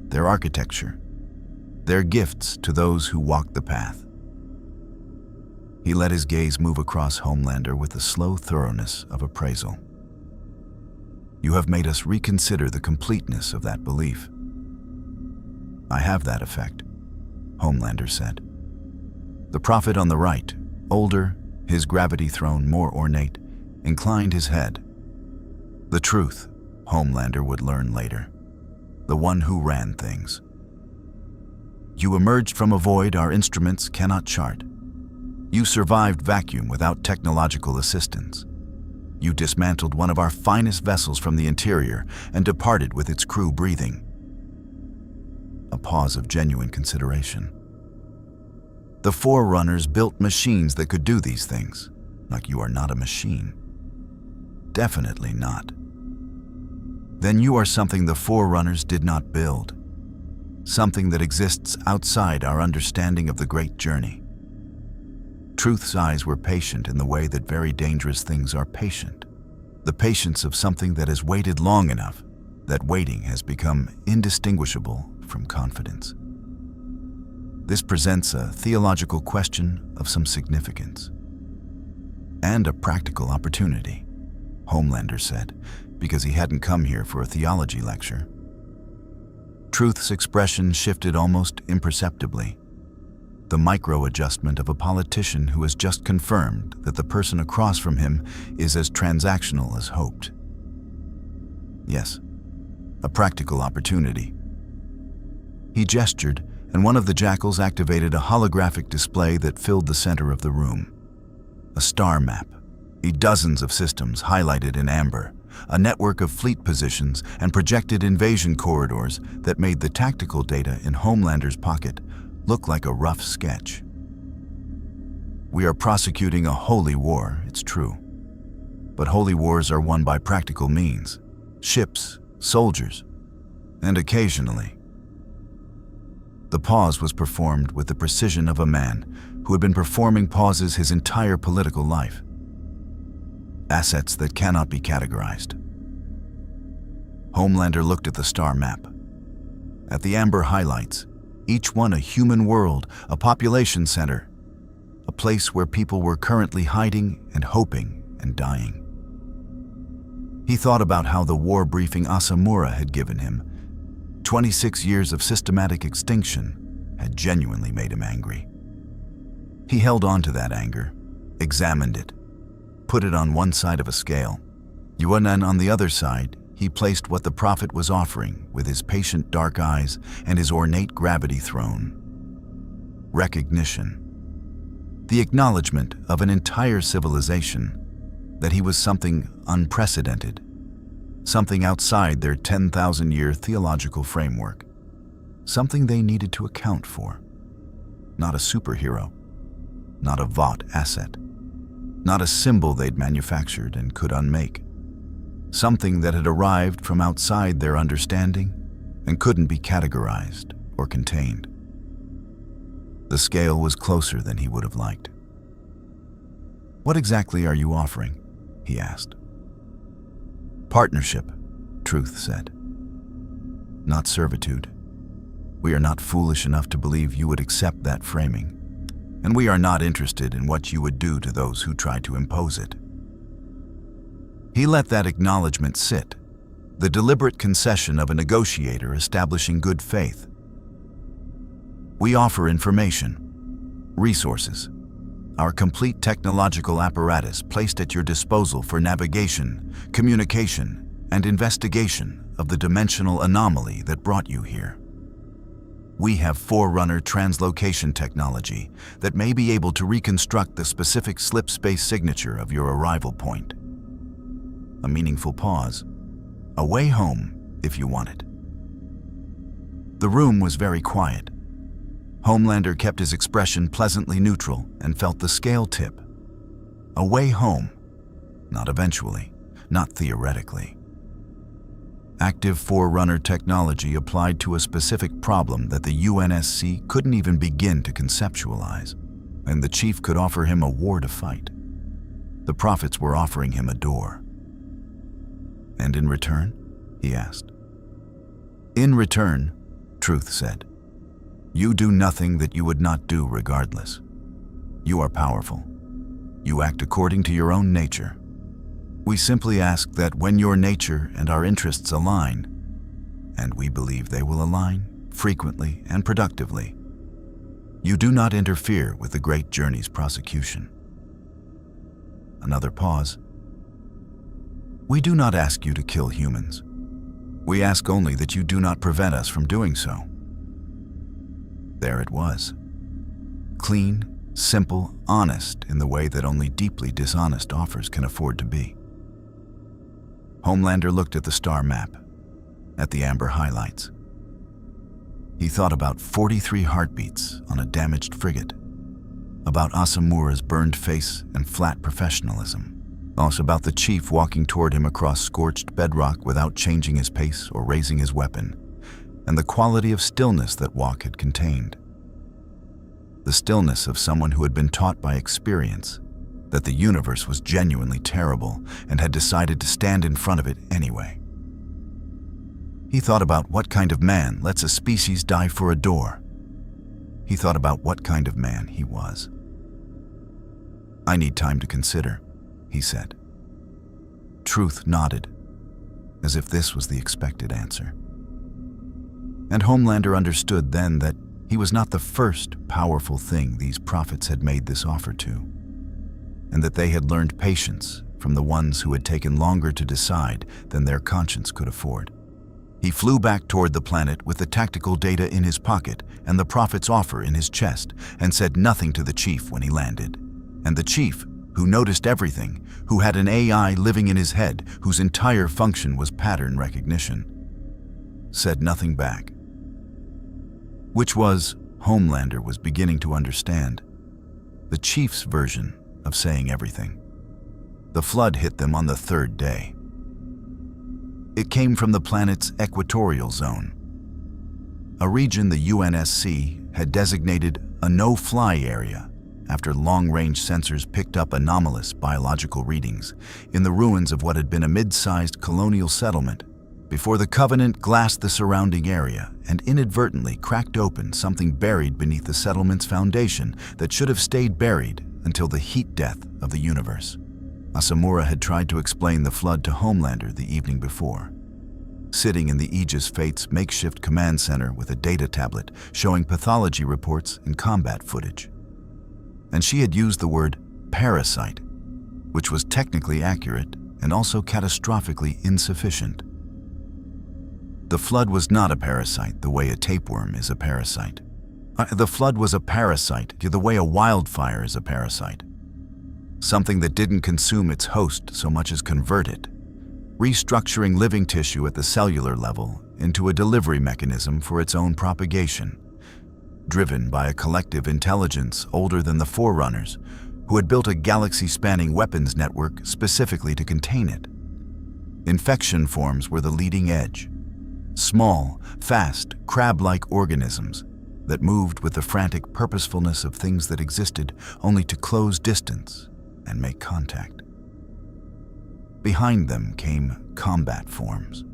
their architecture, their gifts to those who walked the path. He let his gaze move across Homelander with the slow thoroughness of appraisal. You have made us reconsider the completeness of that belief. I have that effect, Homelander said. The prophet on the right, older, his gravity throne more ornate, inclined his head. The truth, Homelander would learn later. The one who ran things. You emerged from a void our instruments cannot chart. You survived vacuum without technological assistance. You dismantled one of our finest vessels from the interior and departed with its crew breathing. A pause of genuine consideration. The Forerunners built machines that could do these things, like you are not a machine. Definitely not. Then you are something the Forerunners did not build. Something that exists outside our understanding of the great journey. Truth's eyes were patient in the way that very dangerous things are patient. The patience of something that has waited long enough that waiting has become indistinguishable from confidence. This presents a theological question of some significance. And a practical opportunity, Homelander said, because he hadn't come here for a theology lecture. Truth's expression shifted almost imperceptibly. The micro-adjustment of a politician who has just confirmed that the person across from him is as transactional as hoped. Yes, a practical opportunity. He gestured, and one of the jackals activated a holographic display that filled the center of the room. A star map, dozens of systems highlighted in amber, a network of fleet positions and projected invasion corridors that made the tactical data in Homelander's pocket look like a rough sketch. We are prosecuting a holy war, it's true. But holy wars are won by practical means, ships, soldiers, and occasionally. The pause was performed with the precision of a man who had been performing pauses his entire political life. Assets that cannot be categorized. Homelander looked at the star map. At the amber highlights, each one a human world, a population center, a place where people were currently hiding and hoping and dying. He thought about how the war briefing Asamura had given him, 26 years of systematic extinction, had genuinely made him angry. He held on to that anger, examined it, put it on one side of a scale. And on the other side, he placed what the prophet was offering with his patient dark eyes and his ornate gravity throne. Recognition. The acknowledgement of an entire civilization that he was something unprecedented, something outside their 10,000-year theological framework, something they needed to account for. Not a superhero, not a Vought asset, not a symbol they'd manufactured and could unmake. Something that had arrived from outside their understanding and couldn't be categorized or contained. The scale was closer than he would have liked. "What exactly are you offering?" he asked. "Partnership," Truth said. Not servitude. We are not foolish enough to believe you would accept that framing, and we are not interested in what you would do to those who try to impose it. He let that acknowledgement sit, the deliberate concession of a negotiator establishing good faith. We offer information, resources, our complete technological apparatus placed at your disposal for navigation, communication, and investigation of the dimensional anomaly that brought you here. We have Forerunner translocation technology that may be able to reconstruct the specific slip space signature of your arrival point. A meaningful pause. A way home, if you want it. The room was very quiet. Homelander kept his expression pleasantly neutral and felt the scale tip. A way home. Not eventually, not theoretically. Active Forerunner technology applied to a specific problem that the UNSC couldn't even begin to conceptualize, and the chief could offer him a war to fight. The prophets were offering him a door. And in return? He asked. In return, Truth said, you do nothing that you would not do regardless. You are powerful. You act according to your own nature. We simply ask that when your nature and our interests align, and we believe they will align frequently and productively, you do not interfere with the great journey's prosecution. Another pause. We do not ask you to kill humans. We ask only that you do not prevent us from doing so. There it was. Clean, simple, honest in the way that only deeply dishonest offers can afford to be. Homelander looked at the star map, at the amber highlights. He thought about 43 heartbeats on a damaged frigate, about Asamura's burned face and flat professionalism, also about the chief walking toward him across scorched bedrock without changing his pace or raising his weapon, and the quality of stillness that walk had contained. The stillness of someone who had been taught by experience that the universe was genuinely terrible and had decided to stand in front of it anyway. He thought about what kind of man lets a species die for a door. He thought about what kind of man he was. I need time to consider, he said. Truth nodded, as if this was the expected answer. And Homelander understood then that he was not the first powerful thing these prophets had made this offer to, and that they had learned patience from the ones who had taken longer to decide than their conscience could afford. He flew back toward the planet with the tactical data in his pocket and the prophet's offer in his chest, and said nothing to the chief when he landed. And the chief, who noticed everything, who had an AI living in his head whose entire function was pattern recognition, said nothing back. Which was, Homelander was beginning to understand, the chief's version of saying everything. The flood hit them on the third day. It came from the planet's equatorial zone, a region the UNSC had designated a no-fly area after long-range sensors picked up anomalous biological readings in the ruins of what had been a mid-sized colonial settlement before the Covenant glassed the surrounding area and inadvertently cracked open something buried beneath the settlement's foundation that should have stayed buried until the heat death of the universe. Asamura had tried to explain the flood to Homelander the evening before, sitting in the Aegis Fate's makeshift command center with a data tablet showing pathology reports and combat footage. And she had used the word parasite, which was technically accurate and also catastrophically insufficient. The flood was not a parasite the way a tapeworm is a parasite. The flood was a parasite the way a wildfire is a parasite. Something that didn't consume its host so much as convert it, restructuring living tissue at the cellular level into a delivery mechanism for its own propagation, driven by a collective intelligence older than the Forerunners, who had built a galaxy-spanning weapons network specifically to contain it. Infection forms were the leading edge. Small, fast, crab-like organisms that moved with the frantic purposefulness of things that existed only to close distance and make contact. Behind them came combat forms,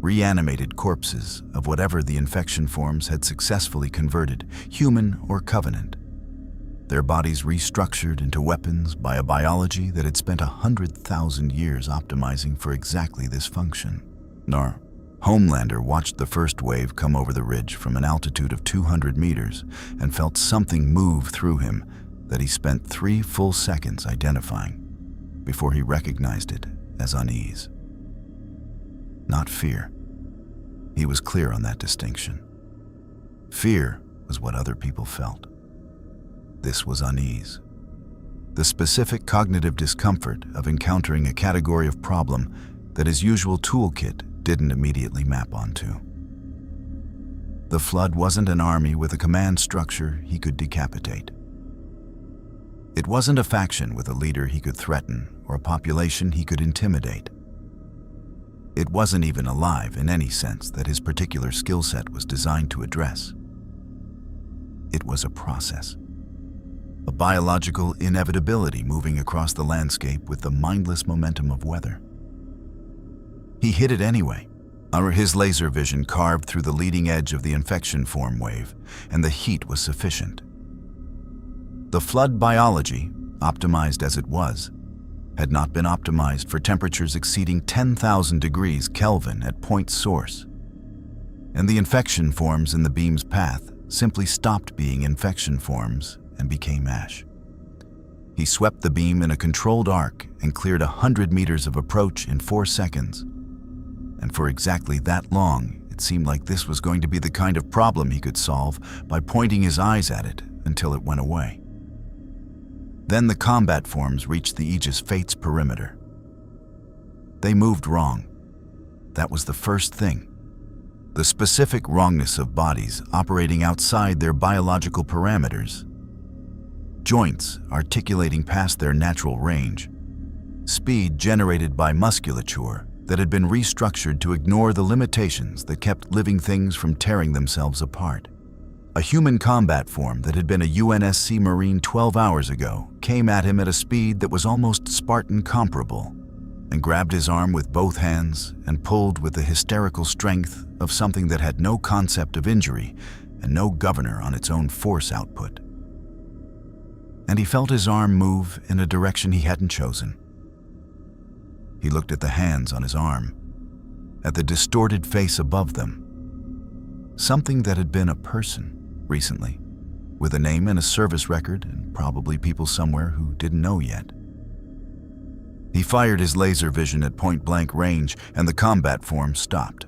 reanimated corpses of whatever the infection forms had successfully converted, human or covenant. Their bodies restructured into weapons by a biology that had spent 100,000 years optimizing for exactly this function. Homelander watched the first wave come over the ridge from an altitude of 200 meters and felt something move through him that he spent 3 full seconds identifying before he recognized it as unease. Not fear. He was clear on that distinction. Fear was what other people felt. This was unease. The specific cognitive discomfort of encountering a category of problem that his usual toolkit didn't immediately map onto. The Flood wasn't an army with a command structure he could decapitate. It wasn't a faction with a leader he could threaten or a population he could intimidate. It wasn't even alive in any sense that his particular skill set was designed to address. It was a process. A biological inevitability moving across the landscape with the mindless momentum of weather. He hit it anyway. His laser vision carved through the leading edge of the infection form wave, and the heat was sufficient. The Flood biology, optimized as it was, had not been optimized for temperatures exceeding 10,000 degrees Kelvin at point source. And the infection forms in the beam's path simply stopped being infection forms and became ash. He swept the beam in a controlled arc and cleared 100 meters of approach in 4 seconds. And for exactly that long, it seemed like this was going to be the kind of problem he could solve by pointing his eyes at it until it went away. Then the combat forms reached the Aegis Fate's perimeter. They moved wrong. That was the first thing. The specific wrongness of bodies operating outside their biological parameters. Joints articulating past their natural range. Speed generated by musculature that had been restructured to ignore the limitations that kept living things from tearing themselves apart. A human combat form that had been a UNSC Marine 12 hours ago came at him at a speed that was almost Spartan comparable, and grabbed his arm with both hands and pulled with the hysterical strength of something that had no concept of injury and no governor on its own force output. And he felt his arm move in a direction he hadn't chosen. He looked at the hands on his arm, at the distorted face above them. Something that had been a person recently, with a name and a service record and probably people somewhere who didn't know yet. He fired his laser vision at point-blank range and the combat form stopped.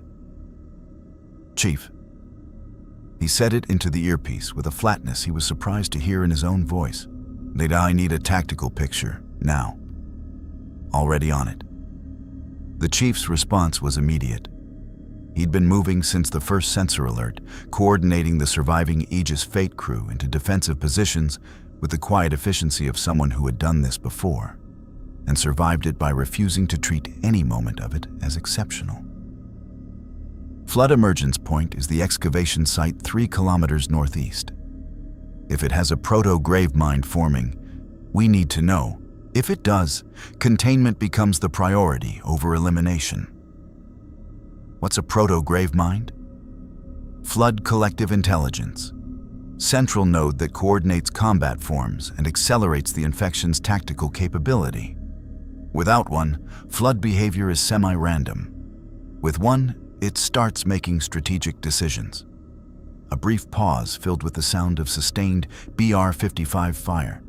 "Chief." He said it into the earpiece with a flatness he was surprised to hear in his own voice. "I need a tactical picture, now." "Already on it." The chief's response was immediate. He'd been moving since the first sensor alert, coordinating the surviving Aegis Fate crew into defensive positions with the quiet efficiency of someone who had done this before, and survived it by refusing to treat any moment of it as exceptional. Flood Emergence Point is the excavation site 3 kilometers northeast. If it has a proto-grave mine forming, we need to know. If it does, containment becomes the priority over elimination. What's a proto-grave mine? Flood Collective Intelligence. Central node that coordinates combat forms and accelerates the infection's tactical capability. Without one, Flood behavior is semi-random. With one, it starts making strategic decisions. A brief pause filled with the sound of sustained BR-55 fire.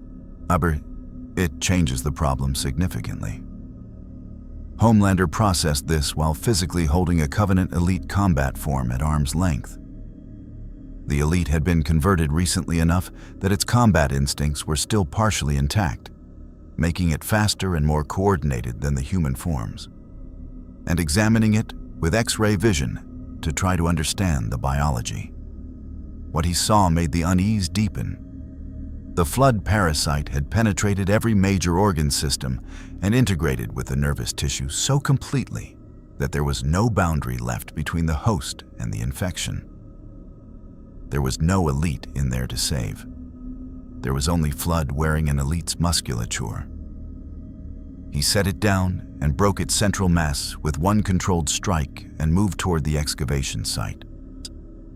It changes the problem significantly. Homelander processed this while physically holding a Covenant elite combat form at arm's length. The elite had been converted recently enough that its combat instincts were still partially intact, making it faster and more coordinated than the human forms, and examining it with X-ray vision to try to understand the biology. What he saw made the unease deepen. The Flood parasite had penetrated every major organ system and integrated with the nervous tissue so completely that there was no boundary left between the host and the infection. There was no elite in there to save. There was only Flood wearing an elite's musculature. He set it down and broke its central mass with one controlled strike and moved toward the excavation site.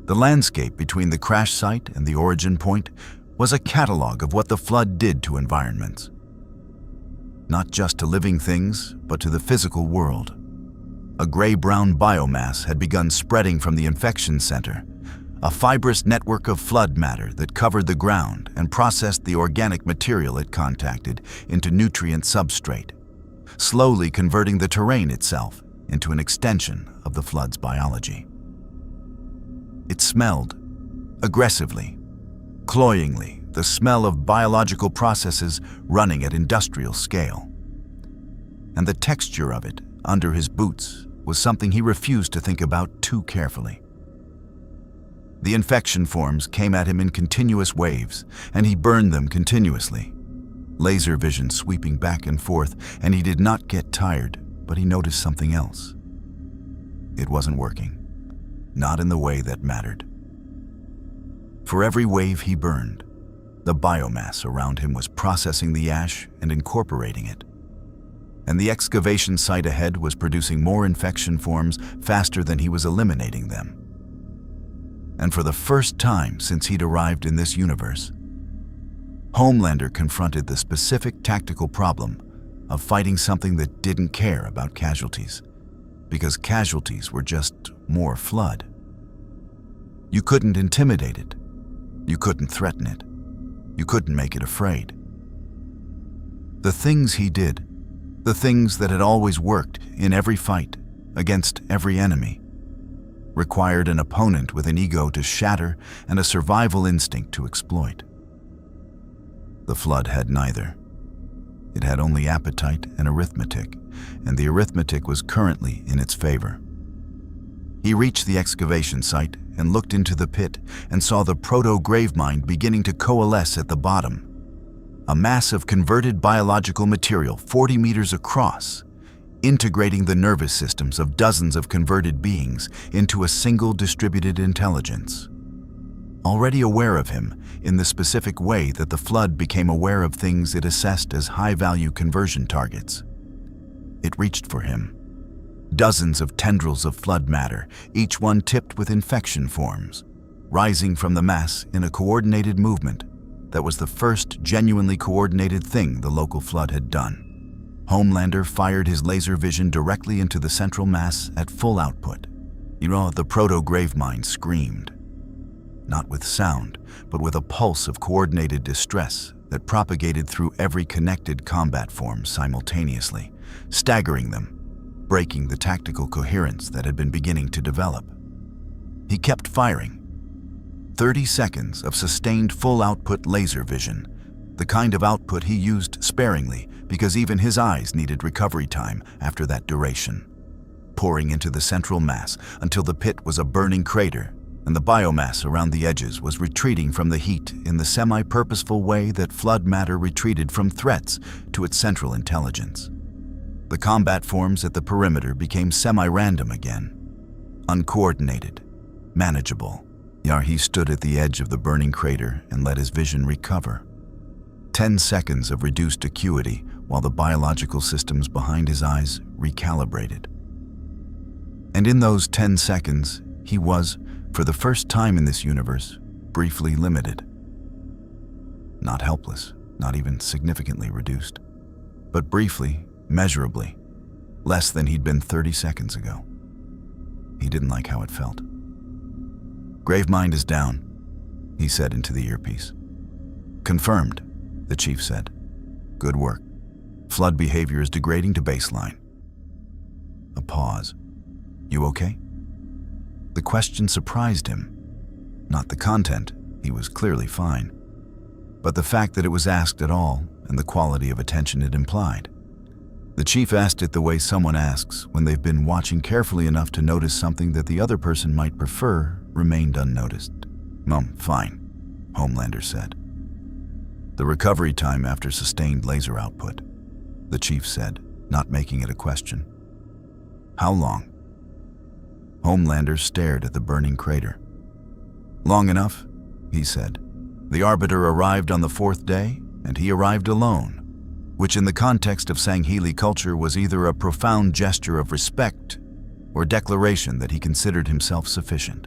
The landscape between the crash site and the origin point was a catalog of what the flood did to environments. Not just to living things, but to the physical world. A gray-brown biomass had begun spreading from the infection center, a fibrous network of flood matter that covered the ground and processed the organic material it contacted into nutrient substrate, slowly converting the terrain itself into an extension of the flood's biology. It smelled aggressively, cloyingly, the smell of biological processes running at industrial scale. And the texture of it under his boots was something he refused to think about too carefully. The infection forms came at him in continuous waves, and he burned them continuously. Laser vision sweeping back and forth, and he did not get tired, but he noticed something else. It wasn't working, not in the way that mattered. For every wave he burned, the biomass around him was processing the ash and incorporating it. And the excavation site ahead was producing more infection forms faster than he was eliminating them. And for the first time since he'd arrived in this universe, Homelander confronted the specific tactical problem of fighting something that didn't care about casualties, because casualties were just more flood. You couldn't intimidate it. You couldn't threaten it. You couldn't make it afraid. The things he did, the things that had always worked in every fight, against every enemy, required an opponent with an ego to shatter and a survival instinct to exploit. The flood had neither. It had only appetite and arithmetic, and the arithmetic was currently in its favor. He reached the excavation site and looked into the pit and saw the proto-gravemind beginning to coalesce at the bottom. A mass of converted biological material 40 meters across, integrating the nervous systems of dozens of converted beings into a single distributed intelligence. Already aware of him in the specific way that the flood became aware of things it assessed as high-value conversion targets. It reached for him. Dozens of tendrils of flood matter, each one tipped with infection forms, rising from the mass in a coordinated movement that was the first genuinely coordinated thing the local flood had done. Homelander fired his laser vision directly into the central mass at full output. The proto-gravemind screamed. Not with sound, but with a pulse of coordinated distress that propagated through every connected combat form simultaneously, staggering them, breaking the tactical coherence that had been beginning to develop. He kept firing. 30 seconds of sustained full-output laser vision, the kind of output he used sparingly because even his eyes needed recovery time after that duration, pouring into the central mass until the pit was a burning crater and the biomass around the edges was retreating from the heat in the semi-purposeful way that flood matter retreated from threats to its central intelligence. The combat forms at the perimeter became semi-random again, uncoordinated, manageable. He stood at the edge of the burning crater and let his vision recover. 10 seconds of reduced acuity while the biological systems behind his eyes recalibrated. And in those 10 seconds, he was, for the first time in this universe, briefly limited. Not helpless, not even significantly reduced, but briefly, measurably, less than he'd been 30 seconds ago. He didn't like how it felt. "Gravemind is down," he said into the earpiece. "Confirmed," the chief said. "Good work. Flood behavior is degrading to baseline." A pause. "You okay?" The question surprised him. Not the content, he was clearly fine, but the fact that it was asked at all and the quality of attention it implied. The chief asked it the way someone asks when they've been watching carefully enough to notice something that the other person might prefer remained unnoticed. Fine," Homelander said. "The recovery time after sustained laser output," the chief said, not making it a question. "How long?" Homelander stared at the burning crater. "Long enough," he said. "The Arbiter arrived on the 4th day, and he arrived alone. which in the context of Sangheili culture was either a profound gesture of respect or declaration that he considered himself sufficient.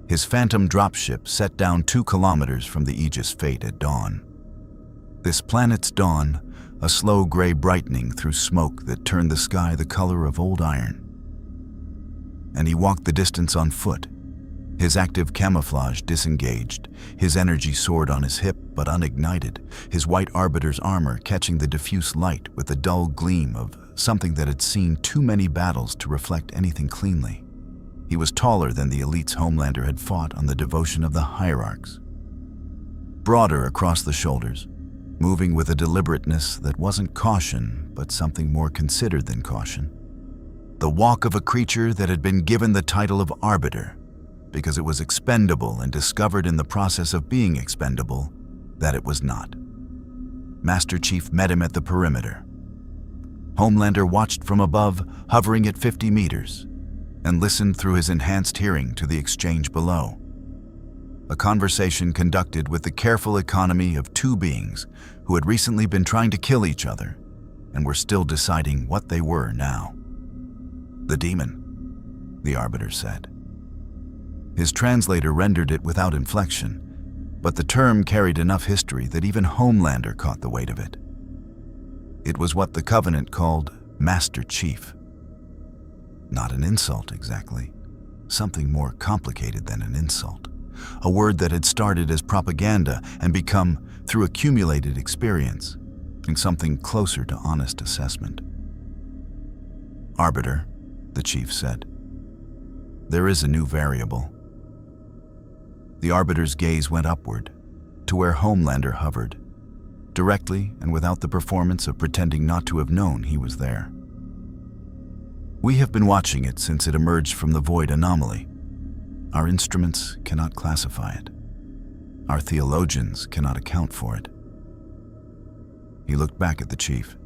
His phantom dropship set down 2 kilometers from the Aegis fate at dawn. This planet's dawn, a slow gray brightening through smoke that turned the sky the color of old iron. And he walked the distance on foot, his active camouflage disengaged, his energy soared on his hip but unignited, his white Arbiter's armor catching the diffuse light with the dull gleam of something that had seen too many battles to reflect anything cleanly. He was taller than the elites Homelander had fought on the devotion of the hierarchs. Broader across the shoulders, moving with a deliberateness that wasn't caution, but something more considered than caution. The walk of a creature that had been given the title of Arbiter, because it was expendable and discovered in the process of being expendable that it was not. Master Chief met him at the perimeter. Homelander watched from above, hovering at 50 meters, and listened through his enhanced hearing to the exchange below. A conversation conducted with the careful economy of 2 beings who had recently been trying to kill each other and were still deciding what they were now. "The demon," the Arbiter said. His translator rendered it without inflection, but the term carried enough history that even Homelander caught the weight of it. It was what the Covenant called Master Chief. Not an insult exactly, something more complicated than an insult. A word that had started as propaganda and become, through accumulated experience, in something closer to honest assessment. "Arbiter," the Chief said, "there is a new variable." The Arbiter's gaze went upward, to where Homelander hovered, directly and without the performance of pretending not to have known he was there. "We have been watching it since it emerged from the void anomaly. Our instruments cannot classify it. Our theologians cannot account for it." He looked back at the Chief.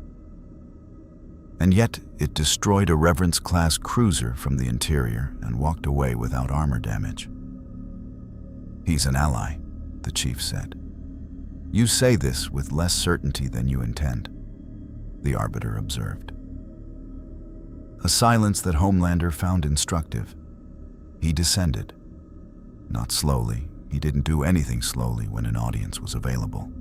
"And yet it destroyed a Reverence-class cruiser from the interior and walked away without armor damage." "He's an ally," the Chief said. "You say this with less certainty than you intend," the Arbiter observed. A silence that Homelander found instructive. He descended. Not slowly, he didn't do anything slowly when an audience was available,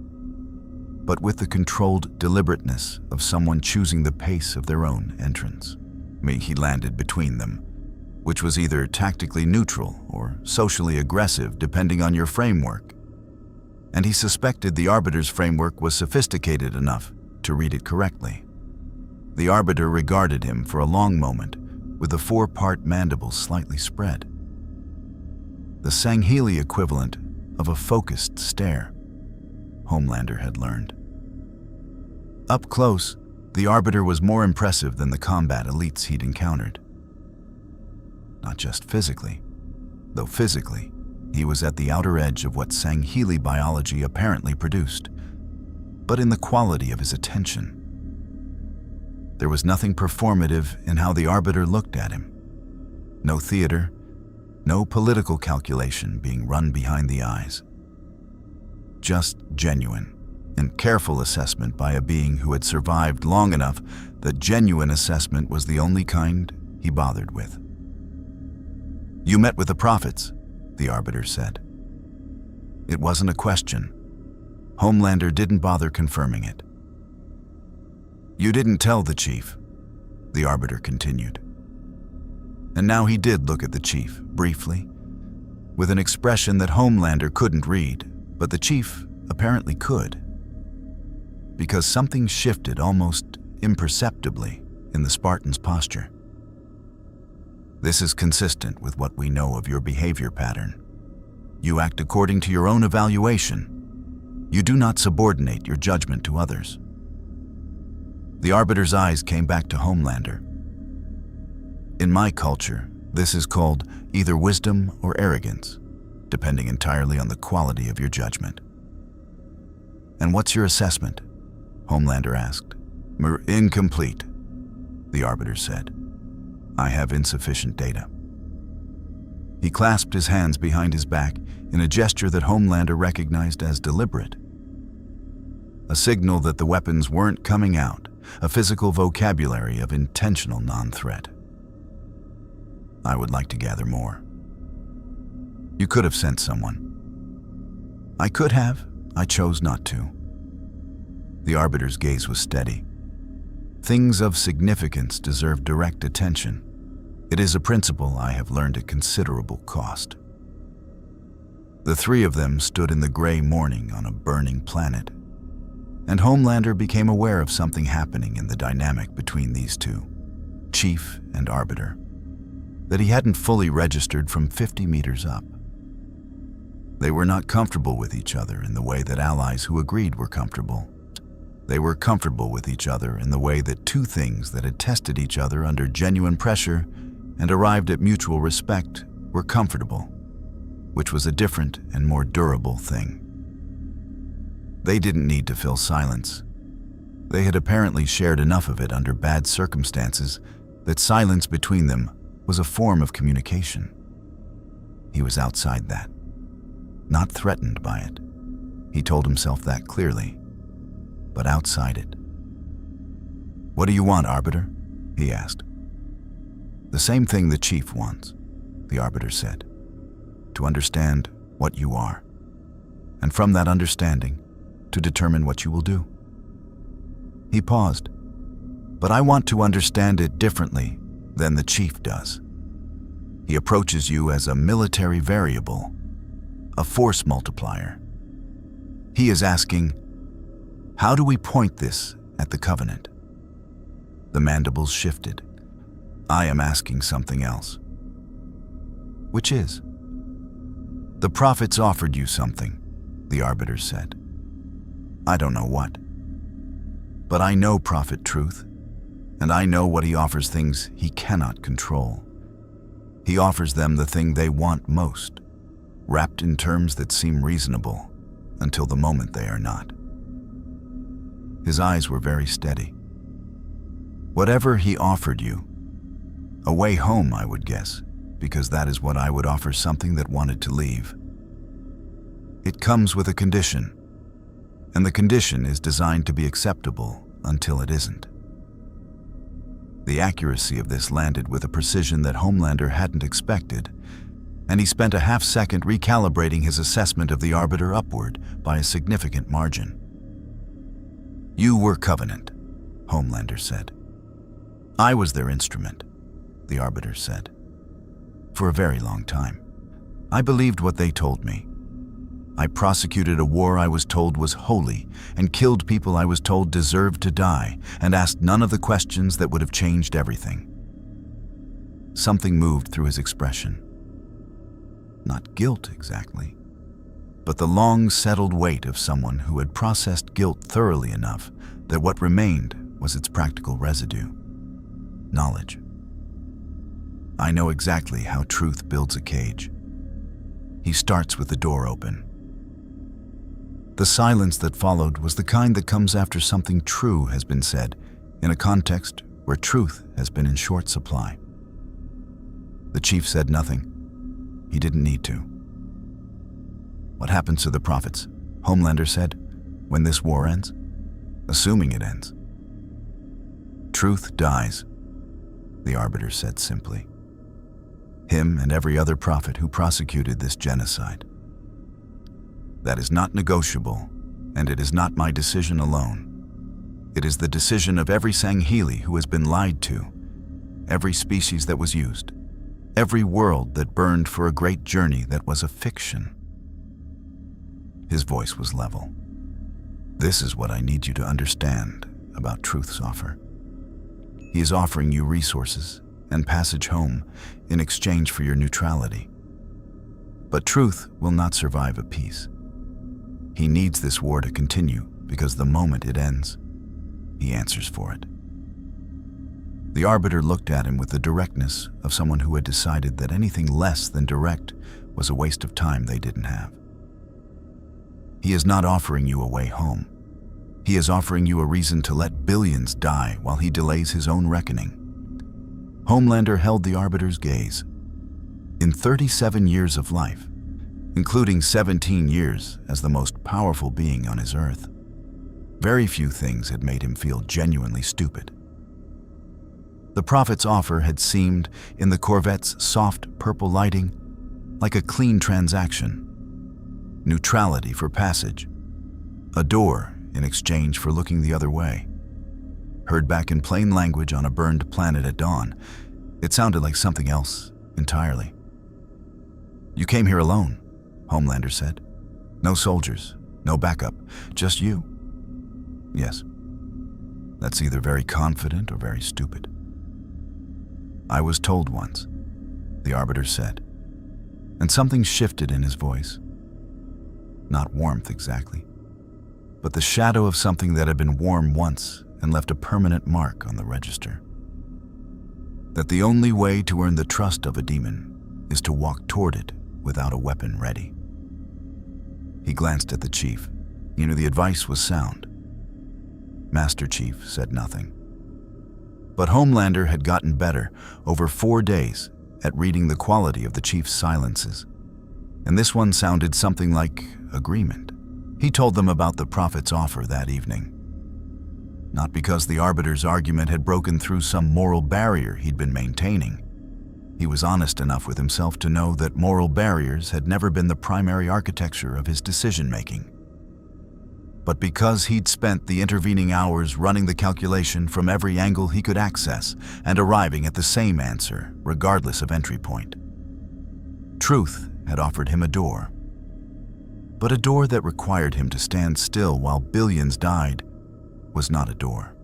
but with the controlled deliberateness of someone choosing the pace of their own entrance. He landed between them, which was either tactically neutral or socially aggressive depending on your framework. And he suspected the Arbiter's framework was sophisticated enough to read it correctly. The Arbiter regarded him for a long moment, with the 4-part mandibles slightly spread. The Sangheili equivalent of a focused stare, Homelander had learned. Up close, the Arbiter was more impressive than the combat elites he'd encountered. Not just physically, though physically, he was at the outer edge of what Sangheili biology apparently produced, but in the quality of his attention. There was nothing performative in how the Arbiter looked at him. No theater, no political calculation being run behind the eyes. Just genuine and careful assessment by a being who had survived long enough that genuine assessment was the only kind he bothered with. "You met with the prophets," the Arbiter said. It wasn't a question. Homelander didn't bother confirming it. "You didn't tell the Chief," the Arbiter continued. And now he did look at the Chief, briefly, with an expression that Homelander couldn't read, but the Chief apparently could. Because something shifted almost imperceptibly in the Spartan's posture. "This is consistent with what we know of your behavior pattern. You act according to your own evaluation. You do not subordinate your judgment to others." The Arbiter's eyes came back to Homelander. "In my culture, this is called either wisdom or arrogance, depending entirely on the quality of your judgment." "And what's your assessment?" Homelander asked. "Incomplete," the Arbiter said. "I have insufficient data." He clasped his hands behind his back in a gesture that Homelander recognized as deliberate. a signal that the weapons weren't coming out, a physical vocabulary of intentional non-threat. I would like to gather more. You could have sent someone. I could have. I chose not to. The Arbiter's gaze was steady. Things of significance deserve direct attention. It is a principle I have learned at considerable cost. The three of them stood in the gray morning on a burning planet, and Homelander became aware of something happening in the dynamic between these two, Chief and Arbiter, that he hadn't fully registered from 50 meters up. They were not comfortable with each other in the way that allies who agreed were comfortable. They were comfortable with each other in the way that two things that had tested each other under genuine pressure and arrived at mutual respect were comfortable, which was a different and more durable thing. They didn't need to fill silence. They had apparently shared enough of it under bad circumstances that silence between them was a form of communication. He was outside that, not threatened by it. He told himself that clearly, but outside it. "What do you want, Arbiter?" he asked. "The same thing the Chief wants," the Arbiter said. "To understand what you are, and from that understanding, to determine what you will do." He paused. "But I want to understand it differently than the Chief does. He approaches you as a military variable, a force multiplier. He is asking, how do we point this at the Covenant?" The mandibles shifted. "I am asking something else." "Which is?" "The prophets offered you something," the Arbiter said. "I don't know what. But I know Prophet Truth, and I know what he offers things he cannot control. He offers them the thing they want most, wrapped in terms that seem reasonable until the moment they are not." His eyes were very steady. "Whatever he offered you, a way home, I would guess, because that is what I would offer something that wanted to leave. It comes with a condition, and the condition is designed to be acceptable until it isn't." The accuracy of this landed with a precision that Homelander hadn't expected, and he spent a half-second recalibrating his assessment of the Arbiter upward by a significant margin. "You were Covenant," Homelander said. "I was their instrument," the Arbiter said. "For a very long time. I believed what they told me. I prosecuted a war I was told was holy and killed people I was told deserved to die and asked none of the questions that would have changed everything." Something moved through his expression. Not guilt exactly, but the long settled weight of someone who had processed guilt thoroughly enough that what remained was its practical residue: knowledge. "I know exactly how truth builds a cage. He starts with the door open." The silence that followed was the kind that comes after something true has been said in a context where truth has been in short supply. The Chief said nothing. He didn't need to. "What happens to the prophets?" Homelander said. "When this war ends? Assuming it ends." "Truth dies," the Arbiter said simply. "Him and every other prophet who prosecuted this genocide. That is not negotiable, and it is not my decision alone. It is the decision of every Sangheili who has been lied to, every species that was used, every world that burned for a great journey that was a fiction." His voice was level. "This is what I need you to understand about Truth's offer. He is offering you resources and passage home in exchange for your neutrality. But Truth will not survive a peace. He needs this war to continue because the moment it ends, he answers for it." The Arbiter looked at him with the directness of someone who had decided that anything less than direct was a waste of time they didn't have. "He is not offering you a way home. He is offering you a reason to let billions die while he delays his own reckoning." Homelander held the Arbiter's gaze. In 37 years of life, including 17 years as the most powerful being on his Earth, Very few things had made him feel genuinely stupid. The Prophet's offer had seemed, in the Corvette's soft purple lighting, like a clean transaction. Neutrality for passage. A door in exchange for looking the other way. Heard back in plain language on a burned planet at dawn, it sounded like something else entirely. "You came here alone," Homelander said. "No soldiers, no backup, just you." "Yes. That's either very confident or very stupid." "I was told once," the Arbiter said, and something shifted in his voice. Not warmth exactly, but the shadow of something that had been warm once and left a permanent mark on the register. That the only way to earn the trust of a demon is to walk toward it without a weapon ready. He glanced at the Chief. He knew the advice was sound. Master Chief said nothing. But Homelander had gotten better over 4 days at reading the quality of the Chief's silences. And this one sounded something like agreement. He told them about the Prophet's offer that evening. Not because the Arbiter's argument had broken through some moral barrier he'd been maintaining. He was honest enough with himself to know that moral barriers had never been the primary architecture of his decision-making. But because he'd spent the intervening hours running the calculation from every angle he could access and arriving at the same answer, regardless of entry point. Truth had offered him a door. But a door that required him to stand still while billions died was not a door.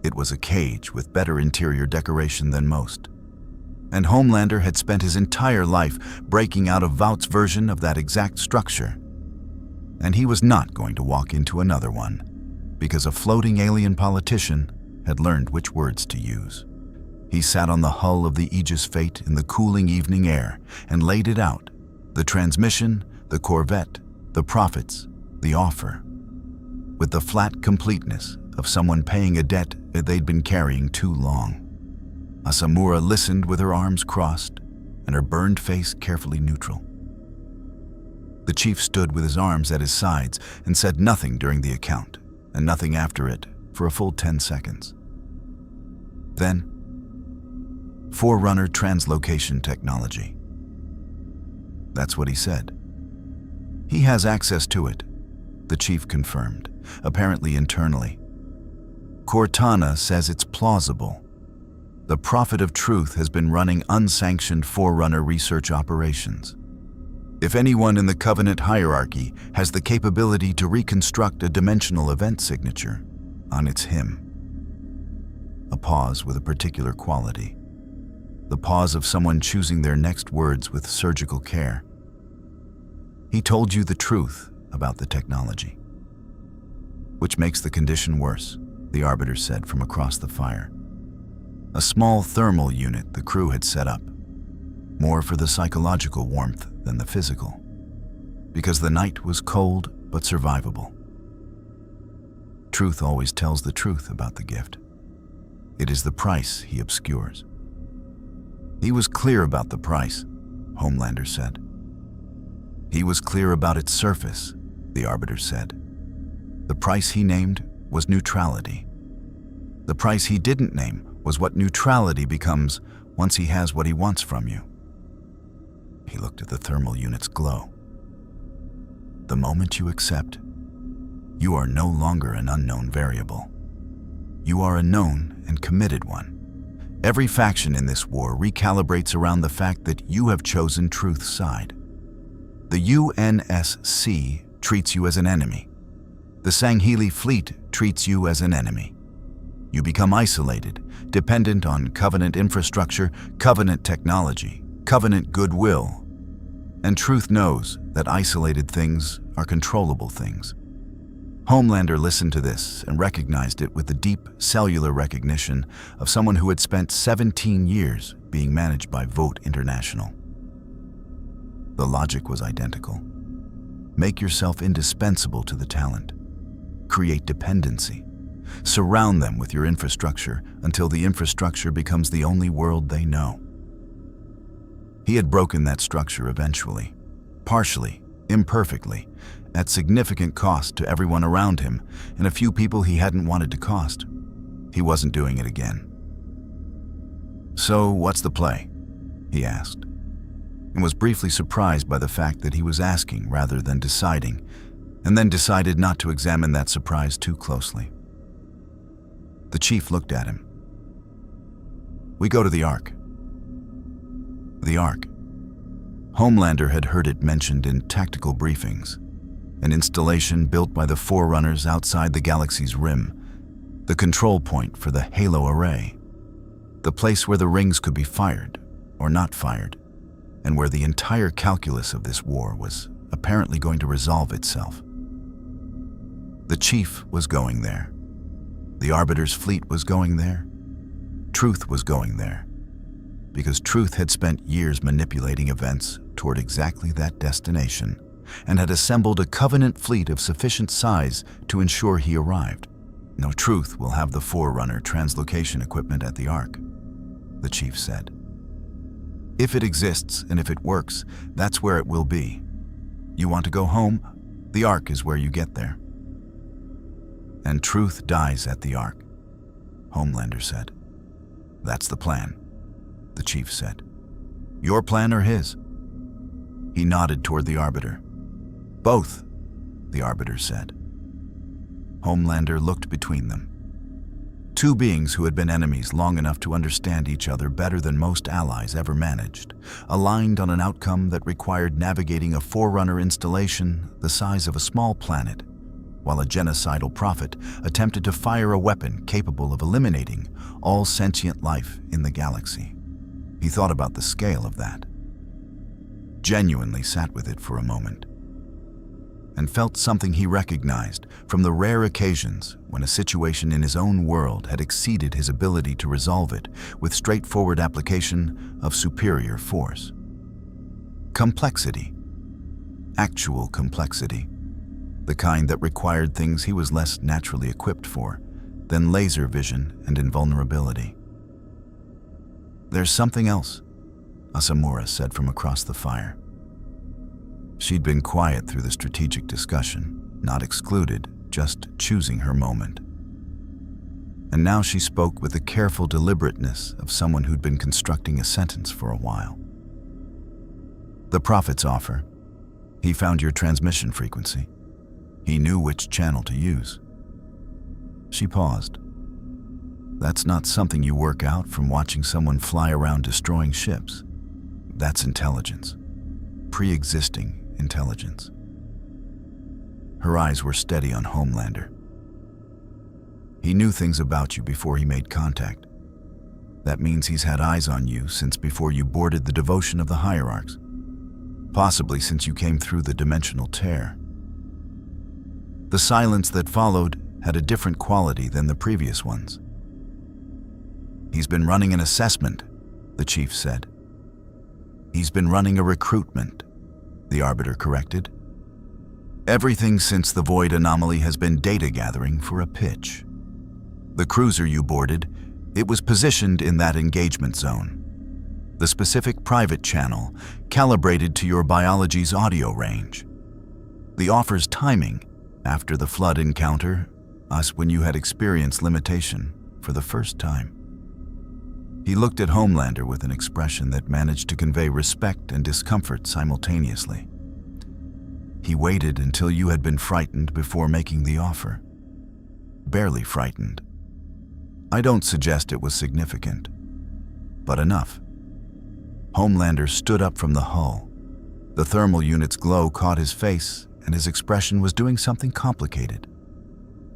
It was a cage with better interior decoration than most. And Homelander had spent his entire life breaking out of Vought's version of that exact structure. And he was not going to walk into another one, because a floating alien politician had learned which words to use. He sat on the hull of the Aegis Fate in the cooling evening air and laid it out, the transmission, the Corvette, the profits, the offer, with the flat completeness of someone paying a debt that they'd been carrying too long. Asamura listened with her arms crossed and her burned face carefully neutral. The Chief stood with his arms at his sides and said nothing during the account, and nothing after it for a full 10 seconds. Then, Forerunner translocation technology. That's what he said. He has access to it, the Chief confirmed, apparently internally. Cortana says it's plausible. The Prophet of Truth has been running unsanctioned Forerunner research operations. If anyone in the Covenant hierarchy has the capability to reconstruct a dimensional event signature, it's him. A pause with a particular quality. The pause of someone choosing their next words with surgical care. He told you the truth about the technology. Which makes the condition worse, the Arbiter said from across the fire. A small thermal unit the crew had set up, more for the psychological warmth than the physical, because the night was cold but survivable. Truth always tells the truth about the gift. It is the price he obscures. He was clear about the price, Homelander said. He was clear about its surface, the Arbiter said. The price he named was neutrality. The price he didn't name was what neutrality becomes once he has what he wants from you. He looked at the thermal unit's glow. The moment you accept, you are no longer an unknown variable. You are a known and committed one. Every faction in this war recalibrates around the fact that you have chosen truth's side. The UNSC treats you as an enemy. The Sangheili fleet treats you as an enemy. You become isolated, dependent on Covenant infrastructure, Covenant technology, Covenant goodwill. And truth knows that isolated things are controllable things. Homelander listened to this and recognized it with the deep cellular recognition of someone who had spent 17 years being managed by Vote International. The logic was identical. Make yourself indispensable to the talent. Create dependency. Surround them with your infrastructure until the infrastructure becomes the only world they know. He had broken that structure eventually, partially, imperfectly, at significant cost to everyone around him and a few people he hadn't wanted to cost. He wasn't doing it again. "So, what's the play?" he asked, and was briefly surprised by the fact that he was asking rather than deciding, and then decided not to examine that surprise too closely. The chief looked at him. "We go to the Ark." The Ark. Homelander had heard it mentioned in tactical briefings, an installation built by the Forerunners outside the galaxy's rim, the control point for the Halo array, the place where the rings could be fired or not fired, and where the entire calculus of this war was apparently going to resolve itself. The chief was going there. The Arbiter's fleet was going there. Truth was going there, because Truth had spent years manipulating events toward exactly that destination, and had assembled a Covenant fleet of sufficient size to ensure he arrived. "No, Truth will have the Forerunner translocation equipment at the Ark," the chief said. "If it exists and if it works, that's where it will be. You want to go home? The Ark is where you get there." "And Truth dies at the Ark," Homelander said. "That's the plan," the chief said. "Your plan or his?" He nodded toward the Arbiter. "Both," the Arbiter said. Homelander looked between them. Two beings who had been enemies long enough to understand each other better than most allies ever managed, aligned on an outcome that required navigating a Forerunner installation the size of a small planet, while a genocidal prophet attempted to fire a weapon capable of eliminating all sentient life in the galaxy. He thought about the scale of that, genuinely sat with it for a moment, and felt something he recognized from the rare occasions when a situation in his own world had exceeded his ability to resolve it with straightforward application of superior force. Complexity. Actual complexity. The kind that required things he was less naturally equipped for than laser vision and invulnerability. "There's something else," Asamura said from across the fire. She'd been quiet through the strategic discussion, not excluded, just choosing her moment. And now she spoke with the careful deliberateness of someone who'd been constructing a sentence for a while. "The Prophet's offer. He found your transmission frequency. He knew which channel to use." She paused. "That's not something you work out from watching someone fly around destroying ships. That's intelligence. Pre-existing intelligence." Her eyes were steady on Homelander. "He knew things about you before he made contact. That means he's had eyes on you since before you boarded the devotion of the hierarchs. Possibly since you came through the dimensional tear. The silence that followed had a different quality than the previous ones." "He's been running an assessment," the chief said. "He's been running a recruitment," the Arbiter corrected. "Everything since the Void anomaly has been data gathering for a pitch. The cruiser you boarded, it was positioned in that engagement zone. The specific private channel calibrated to your biology's audio range. The offer's timing, after the flood encounter, us when you had experienced limitation for the first time." He looked at Homelander with an expression that managed to convey respect and discomfort simultaneously. "He waited until you had been frightened before making the offer. Barely frightened. I don't suggest it was significant, but enough." Homelander stood up from the hull. The thermal unit's glow caught his face, and his expression was doing something complicated.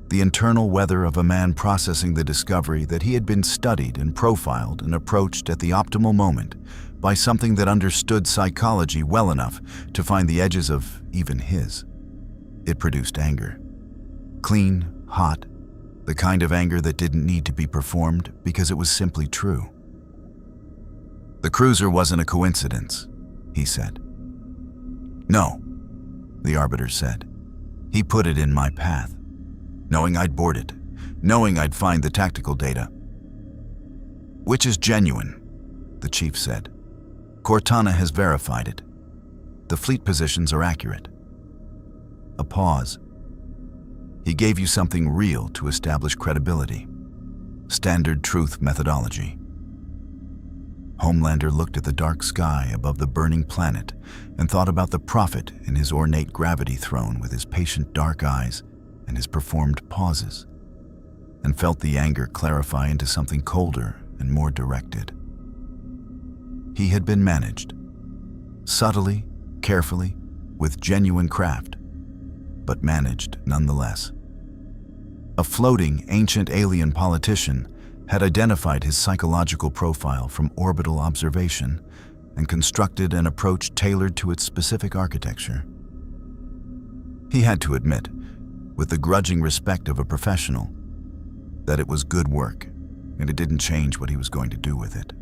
The internal weather of a man processing the discovery that he had been studied and profiled and approached at the optimal moment by something that understood psychology well enough to find the edges of even his. It produced anger. Clean, hot, the kind of anger that didn't need to be performed because it was simply true. "The cruiser wasn't a coincidence," he said. "No," the Arbiter said. "He put it in my path. Knowing I'd board it, knowing I'd find the tactical data." "Which is genuine," the chief said. "Cortana has verified it. The fleet positions are accurate." a pause. He gave you something real to establish credibility. Standard truth methodology. Homelander looked at the dark sky above the burning planet and thought about the prophet in his ornate gravity throne with his patient dark eyes and his performed pauses, and felt the anger clarify into something colder and more directed. He had been managed, subtly, carefully, with genuine craft, but managed nonetheless. A floating, ancient alien politician had identified his psychological profile from orbital observation and constructed an approach tailored to its specific architecture. He had to admit, with the grudging respect of a professional, that it was good work, and it didn't change what he was going to do with it.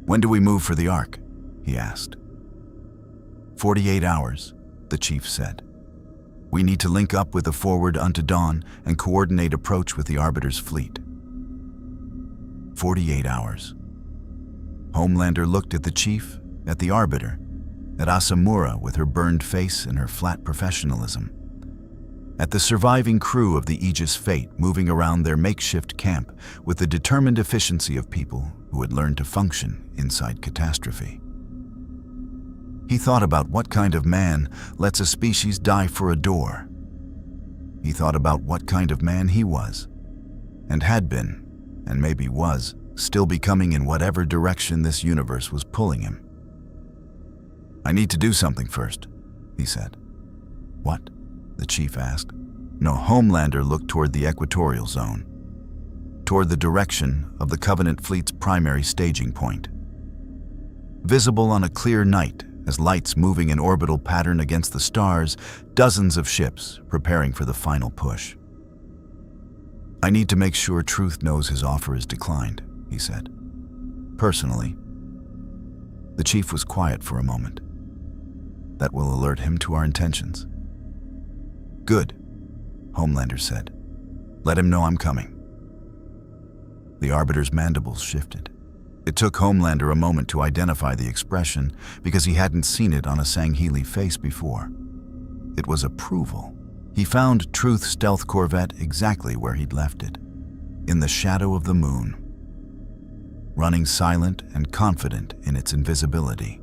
"When do we move for the Ark?" he asked. 48 hours, the chief said. "We need to link up with the Forward unto dawn and coordinate approach with the Arbiter's fleet." 48 hours. Homelander looked at the chief, at the Arbiter, at Asamura with her burned face and her flat professionalism, at the surviving crew of the Aegis Fate moving around their makeshift camp with the determined efficiency of people who had learned to function inside catastrophe. He thought about what kind of man lets a species die for a door. He thought about what kind of man he was, and had been, and maybe was, still becoming in whatever direction this universe was pulling him. "I need to do something first," he said. "What?" the chief asked. No, Homelander looked toward the equatorial zone, toward the direction of the Covenant fleet's primary staging point. Visible on a clear night, as lights moving in orbital pattern against the stars, dozens of ships preparing for the final push. "I need to make sure Truth knows his offer is declined," he said. "Personally." The chief was quiet for a moment. "That will alert him to our intentions." "Good," Homelander said. "Let him know I'm coming." The Arbiter's mandibles shifted. It took Homelander a moment to identify the expression because he hadn't seen it on a Sangheili face before. It was approval. He found Truth's stealth corvette exactly where he'd left it, in the shadow of the moon, running silent and confident in its invisibility.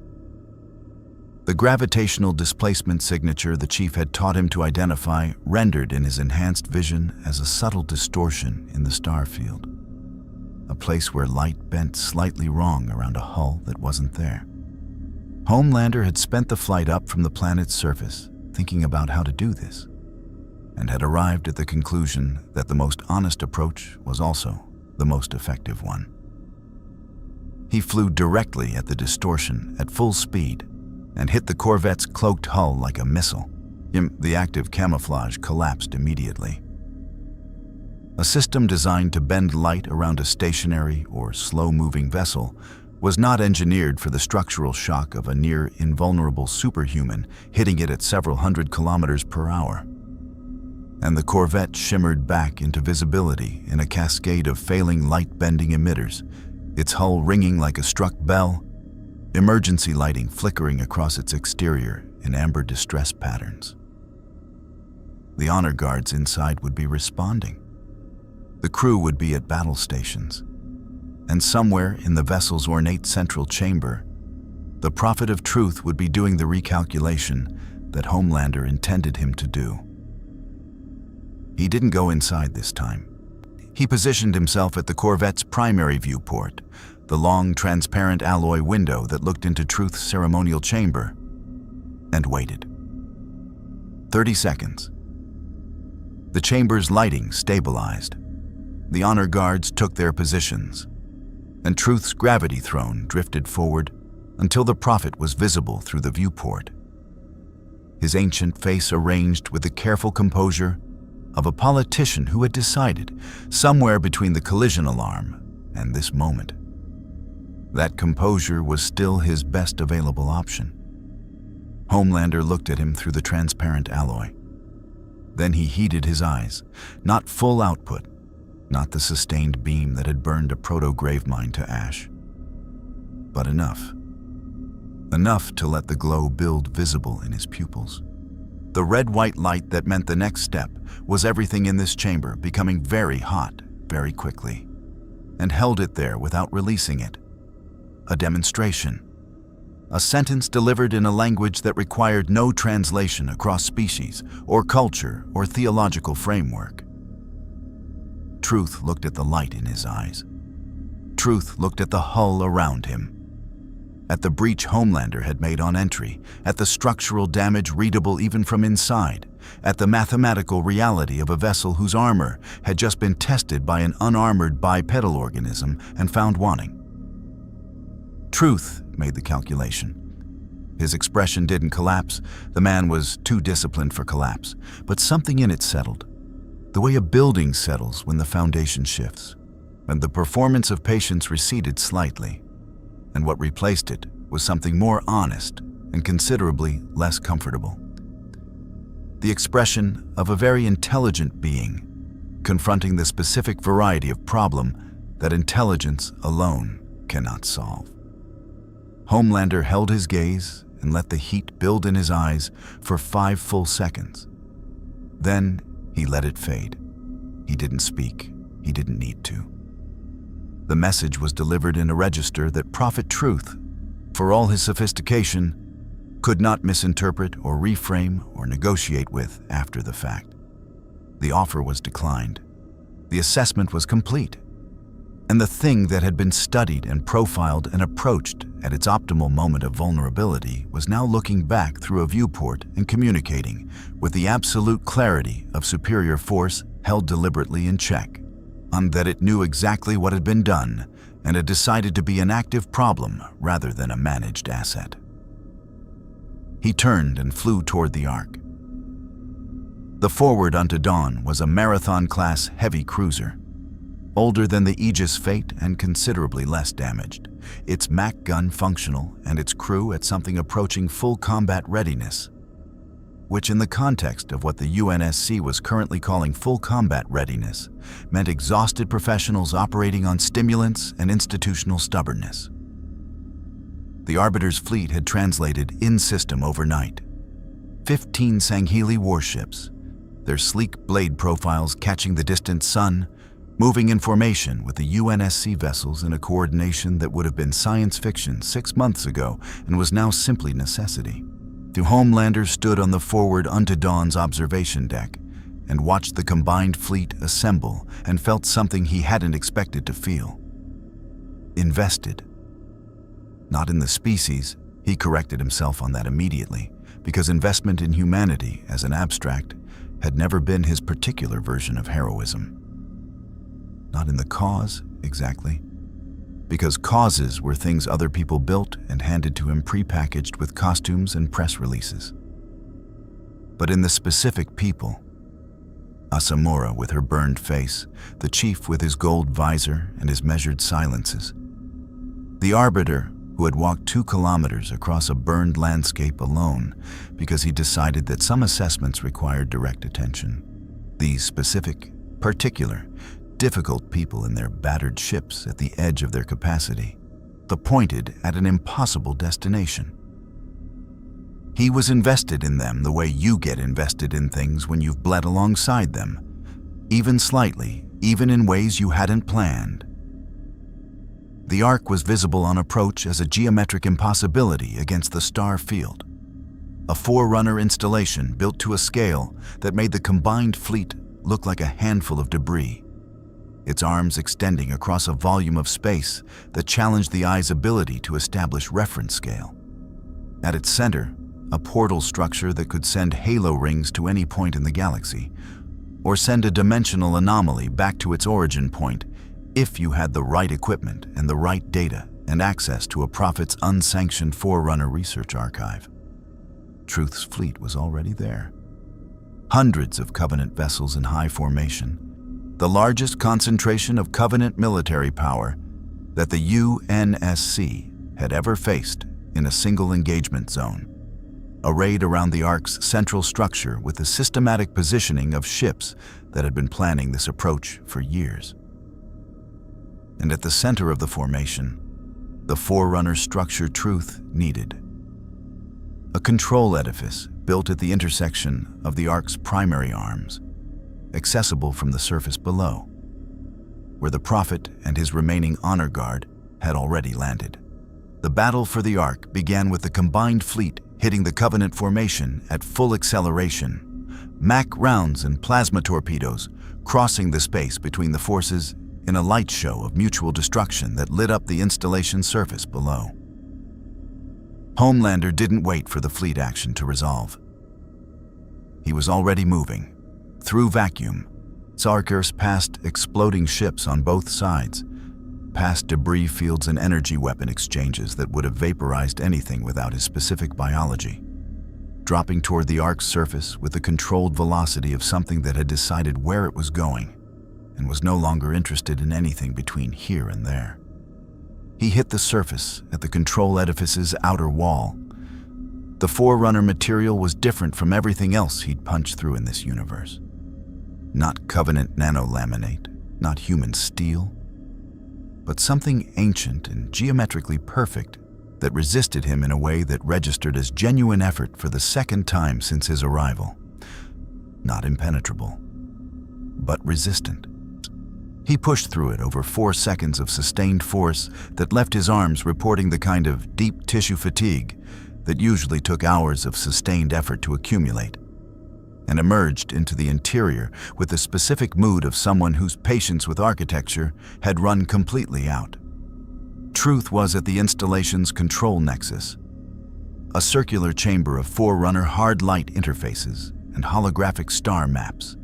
The gravitational displacement signature the chief had taught him to identify rendered in his enhanced vision as a subtle distortion in the star field, a place where light bent slightly wrong around a hull that wasn't there. Homelander had spent the flight up from the planet's surface thinking about how to do this, and had arrived at the conclusion that the most honest approach was also the most effective one. He flew directly at the distortion at full speed and hit the Corvette's cloaked hull like a missile. The active camouflage collapsed immediately. A system designed to bend light around a stationary or slow-moving vessel was not engineered for the structural shock of a near-invulnerable superhuman hitting it at several hundred kilometers per hour. And the Corvette shimmered back into visibility in a cascade of failing light-bending emitters, its hull ringing like a struck bell, emergency lighting flickering across its exterior in amber distress patterns. The honor guards inside would be responding. The crew would be at battle stations. And somewhere in the vessel's ornate central chamber, the Prophet of Truth would be doing the recalculation that Homelander intended him to do. He didn't go inside this time. He positioned himself at the Corvette's primary viewport, the long, transparent alloy window that looked into Truth's ceremonial chamber, and waited. 30 seconds. The chamber's lighting stabilized. The honor guards took their positions, and Truth's gravity throne drifted forward until the Prophet was visible through the viewport, his ancient face arranged with the careful composure of a politician who had decided, somewhere between the collision alarm and this moment, that composure was still his best available option. Homelander looked at him through the transparent alloy. Then he heated his eyes, not full output, not the sustained beam that had burned a proto-gravemind to ash, but enough. Enough to let the glow build visible in his pupils. The red-white light that meant the next step was everything in this chamber becoming very hot very quickly, and held it there without releasing it. A demonstration. A sentence delivered in a language that required no translation across species or culture or theological framework. Truth looked at the light in his eyes. Truth looked at the hull around him, at the breach Homelander had made on entry, at the structural damage readable even from inside, at the mathematical reality of a vessel whose armor had just been tested by an unarmored bipedal organism and found wanting. Truth made the calculation. His expression didn't collapse. The man was too disciplined for collapse, but something in it settled. The way a building settles when the foundation shifts, and the performance of patience receded slightly, and what replaced it was something more honest and considerably less comfortable. The expression of a very intelligent being confronting the specific variety of problem that intelligence alone cannot solve. Homelander held his gaze and let the heat build in his eyes for 5 full seconds. Then he let it fade. He didn't speak. He didn't need to. The message was delivered in a register that Prophet Truth, for all his sophistication, could not misinterpret or reframe or negotiate with after the fact. The offer was declined. The assessment was complete. And the thing that had been studied and profiled and approached at its optimal moment of vulnerability was now looking back through a viewport and communicating with the absolute clarity of superior force held deliberately in check, on that it knew exactly what had been done and had decided to be an active problem rather than a managed asset. He turned and flew toward the Ark. The Forward unto Dawn was a Marathon-class heavy cruiser, older than the Aegis Fate and considerably less damaged, its MAC gun functional and its crew at something approaching full combat readiness, which in the context of what the UNSC was currently calling full combat readiness meant exhausted professionals operating on stimulants and institutional stubbornness. The Arbiter's fleet had translated in-system overnight. 15 Sangheli warships, their sleek blade profiles catching the distant sun, moving in formation with the UNSC vessels in a coordination that would have been science fiction 6 months ago and was now simply necessity. The Homelander stood on the Forward unto Dawn's observation deck and watched the combined fleet assemble and felt something he hadn't expected to feel. Invested. Not in the species, he corrected himself on that immediately, because investment in humanity as an abstract had never been his particular version of heroism. Not in the cause, exactly, because causes were things other people built and handed to him prepackaged with costumes and press releases. But in the specific people, Asamura with her burned face, the chief with his gold visor and his measured silences, the Arbiter who had walked 2 kilometers across a burned landscape alone because he decided that some assessments required direct attention. These specific, particular, difficult people in their battered ships at the edge of their capacity, pointed at an impossible destination. He was invested in them the way you get invested in things when you've bled alongside them, even slightly, even in ways you hadn't planned. The Ark was visible on approach as a geometric impossibility against the star field, a Forerunner installation built to a scale that made the combined fleet look like a handful of debris, its arms extending across a volume of space that challenged the eye's ability to establish reference scale. At its center, a portal structure that could send halo rings to any point in the galaxy, or send a dimensional anomaly back to its origin point if you had the right equipment and the right data and access to a Prophet's unsanctioned Forerunner research archive. Truth's fleet was already there. Hundreds of Covenant vessels in high formation, the largest concentration of Covenant military power that the UNSC had ever faced in a single engagement zone, arrayed around the Ark's central structure with the systematic positioning of ships that had been planning this approach for years. And at the center of the formation, the Forerunner structure Truth needed. A control edifice built at the intersection of the Ark's primary arms, accessible from the surface below, where the Prophet and his remaining honor guard had already landed. The battle for the Ark began with the combined fleet hitting the Covenant formation at full acceleration, Mach rounds and plasma torpedoes crossing the space between the forces in a light show of mutual destruction that lit up the installation's surface below. Homelander didn't wait for the fleet action to resolve. He was already moving, through vacuum, Sarkers past exploding ships on both sides, past debris fields and energy weapon exchanges that would have vaporized anything without his specific biology, dropping toward the Ark's surface with the controlled velocity of something that had decided where it was going and was no longer interested in anything between here and there. He hit the surface at the control edifice's outer wall. The Forerunner material was different from everything else he'd punched through in this universe. Not Covenant nanolaminate, not human steel, but something ancient and geometrically perfect that resisted him in a way that registered as genuine effort for the second time since his arrival. Not impenetrable, but resistant. He pushed through it over 4 seconds of sustained force that left his arms reporting the kind of deep tissue fatigue that usually took hours of sustained effort to accumulate, and emerged into the interior with the specific mood of someone whose patience with architecture had run completely out. Truth was at the installation's control nexus, a circular chamber of Forerunner hard light interfaces and holographic star maps,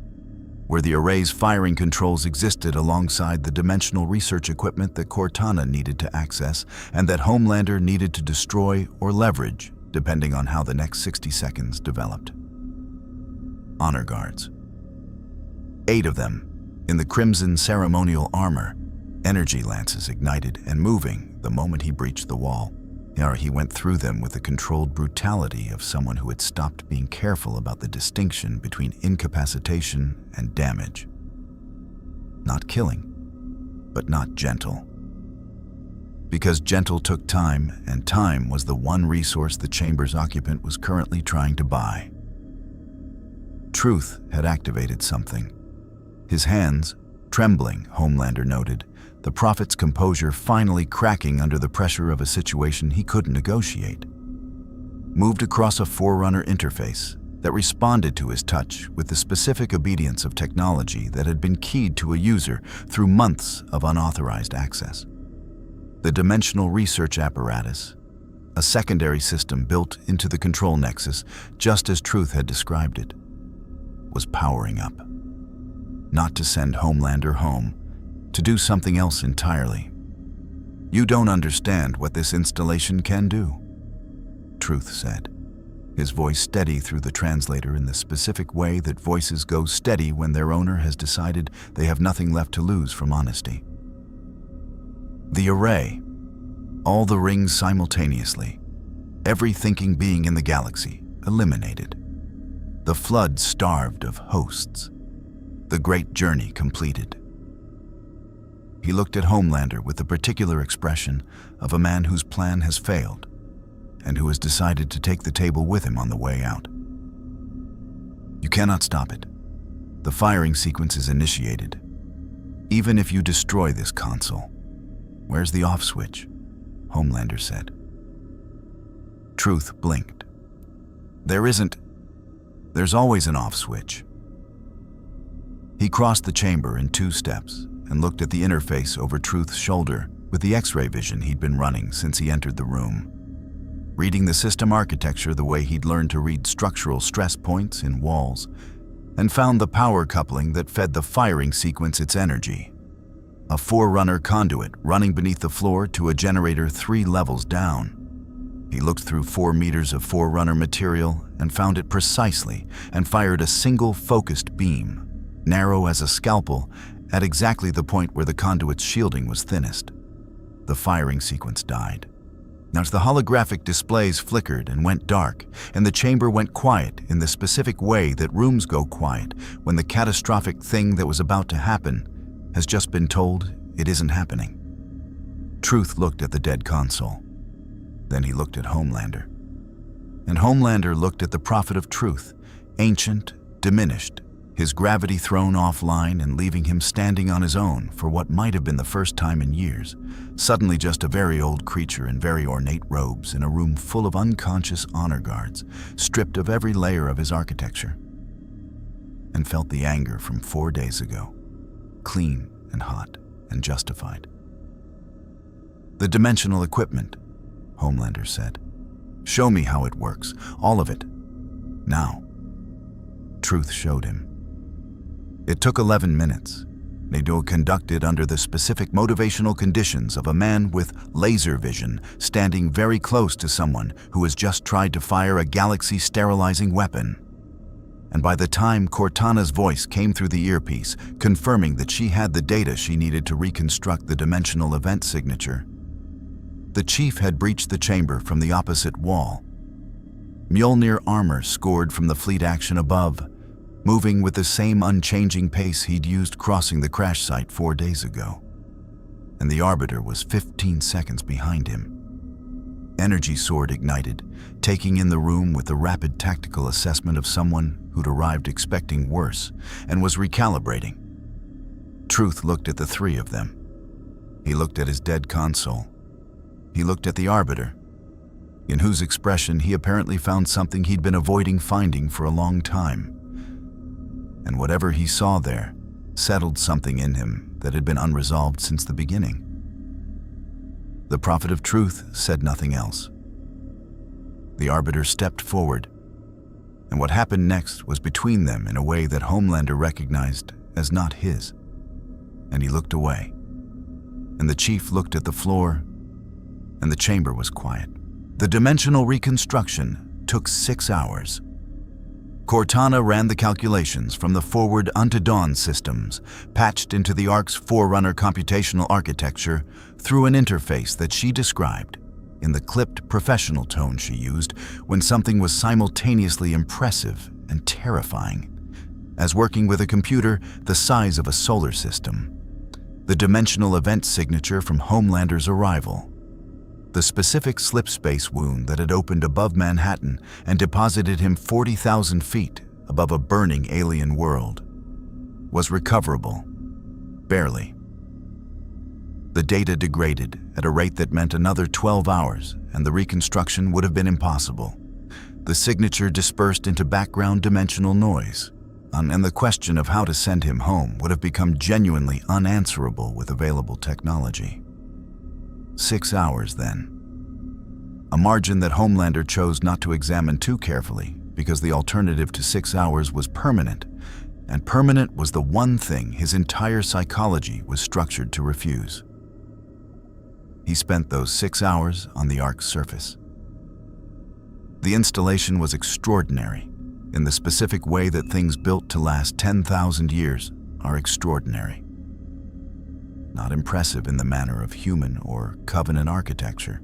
where the array's firing controls existed alongside the dimensional research equipment that Cortana needed to access and that Homelander needed to destroy or leverage, depending on how the next 60 seconds developed. Honor guards. 8 of them, in the crimson ceremonial armor, energy lances ignited and moving the moment he breached the wall. He went through them with the controlled brutality of someone who had stopped being careful about the distinction between incapacitation and damage. Not killing, but not gentle. Because gentle took time, and time was the one resource the chamber's occupant was currently trying to buy. Truth had activated something. His hands, trembling, Homelander noted, the Prophet's composure finally cracking under the pressure of a situation he couldn't negotiate. Moved across a Forerunner interface that responded to his touch with the specific obedience of technology that had been keyed to a user through months of unauthorized access. The dimensional research apparatus, a secondary system built into the control nexus, just as Truth had described it, was powering up. Not to send Homelander home, to do something else entirely. "You don't understand what this installation can do," Truth said, his voice steady through the translator in the specific way that voices go steady when their owner has decided they have nothing left to lose from honesty. The array, all the rings simultaneously, every thinking being in the galaxy, eliminated. The flood starved of hosts. The great journey completed. He looked at Homelander with the particular expression of a man whose plan has failed and who has decided to take the table with him on the way out. "You cannot stop it. The firing sequence is initiated. Even if you destroy this console." "Where's the off switch?" Homelander said. Truth blinked. "There isn't. There's always an off switch." He crossed the chamber in 2 steps and looked at the interface over Truth's shoulder with the X-ray vision he'd been running since he entered the room, reading the system architecture the way he'd learned to read structural stress points in walls, and found the power coupling that fed the firing sequence its energy. A Forerunner conduit running beneath the floor to a generator 3 levels down. He looked through 4 meters of Forerunner material and found it precisely and fired a single focused beam, narrow as a scalpel, at exactly the point where the conduit's shielding was thinnest. The firing sequence died. Now, as the holographic displays flickered and went dark, and the chamber went quiet in the specific way that rooms go quiet when the catastrophic thing that was about to happen has just been told it isn't happening. Truth looked at the dead console. Then he looked at Homelander. And Homelander looked at the Prophet of Truth, ancient, diminished, his gravity thrown offline and leaving him standing on his own for what might have been the first time in years, suddenly just a very old creature in very ornate robes in a room full of unconscious honor guards, stripped of every layer of his architecture, and felt the anger from 4 days ago, clean and hot and justified. "The dimensional equipment," Homelander said. "Show me how it works, all of it, now." Truth showed him. It took 11 minutes. They were conducted under the specific motivational conditions of a man with laser vision standing very close to someone who has just tried to fire a galaxy-sterilizing weapon. And by the time Cortana's voice came through the earpiece, confirming that she had the data she needed to reconstruct the dimensional event signature, the chief had breached the chamber from the opposite wall. Mjolnir armor scored from the fleet action above, moving with the same unchanging pace he'd used crossing the crash site 4 days ago. And the Arbiter was 15 seconds behind him. Energy sword ignited, taking in the room with the rapid tactical assessment of someone who'd arrived expecting worse and was recalibrating. Truth looked at the three of them. He looked at his dead console. He looked at the Arbiter, in whose expression he apparently found something he'd been avoiding finding for a long time. And whatever he saw there settled something in him that had been unresolved since the beginning. The Prophet of Truth said nothing else. The Arbiter stepped forward, and what happened next was between them in a way that Homelander recognized as not his. And he looked away, and the chief looked at the floor, and the chamber was quiet. The dimensional reconstruction took 6 hours. Cortana ran the calculations from the Forward Unto Dawn systems, patched into the Ark's Forerunner computational architecture through an interface that she described, in the clipped professional tone she used when something was simultaneously impressive and terrifying, as working with a computer the size of a solar system. The dimensional event signature from Homelander's arrival, the specific slip space wound that had opened above Manhattan and deposited him 40,000 feet above a burning alien world, was recoverable, barely. The data degraded at a rate that meant another 12 hours and the reconstruction would have been impossible. The signature dispersed into background dimensional noise, and the question of how to send him home would have become genuinely unanswerable with available technology. 6 hours, then. A margin that Homelander chose not to examine too carefully because the alternative to 6 hours was permanent, and permanent was the one thing his entire psychology was structured to refuse. He spent those 6 hours on the Ark's surface. The installation was extraordinary in the specific way that things built to last 10,000 years are extraordinary. Not impressive in the manner of human or covenant architecture,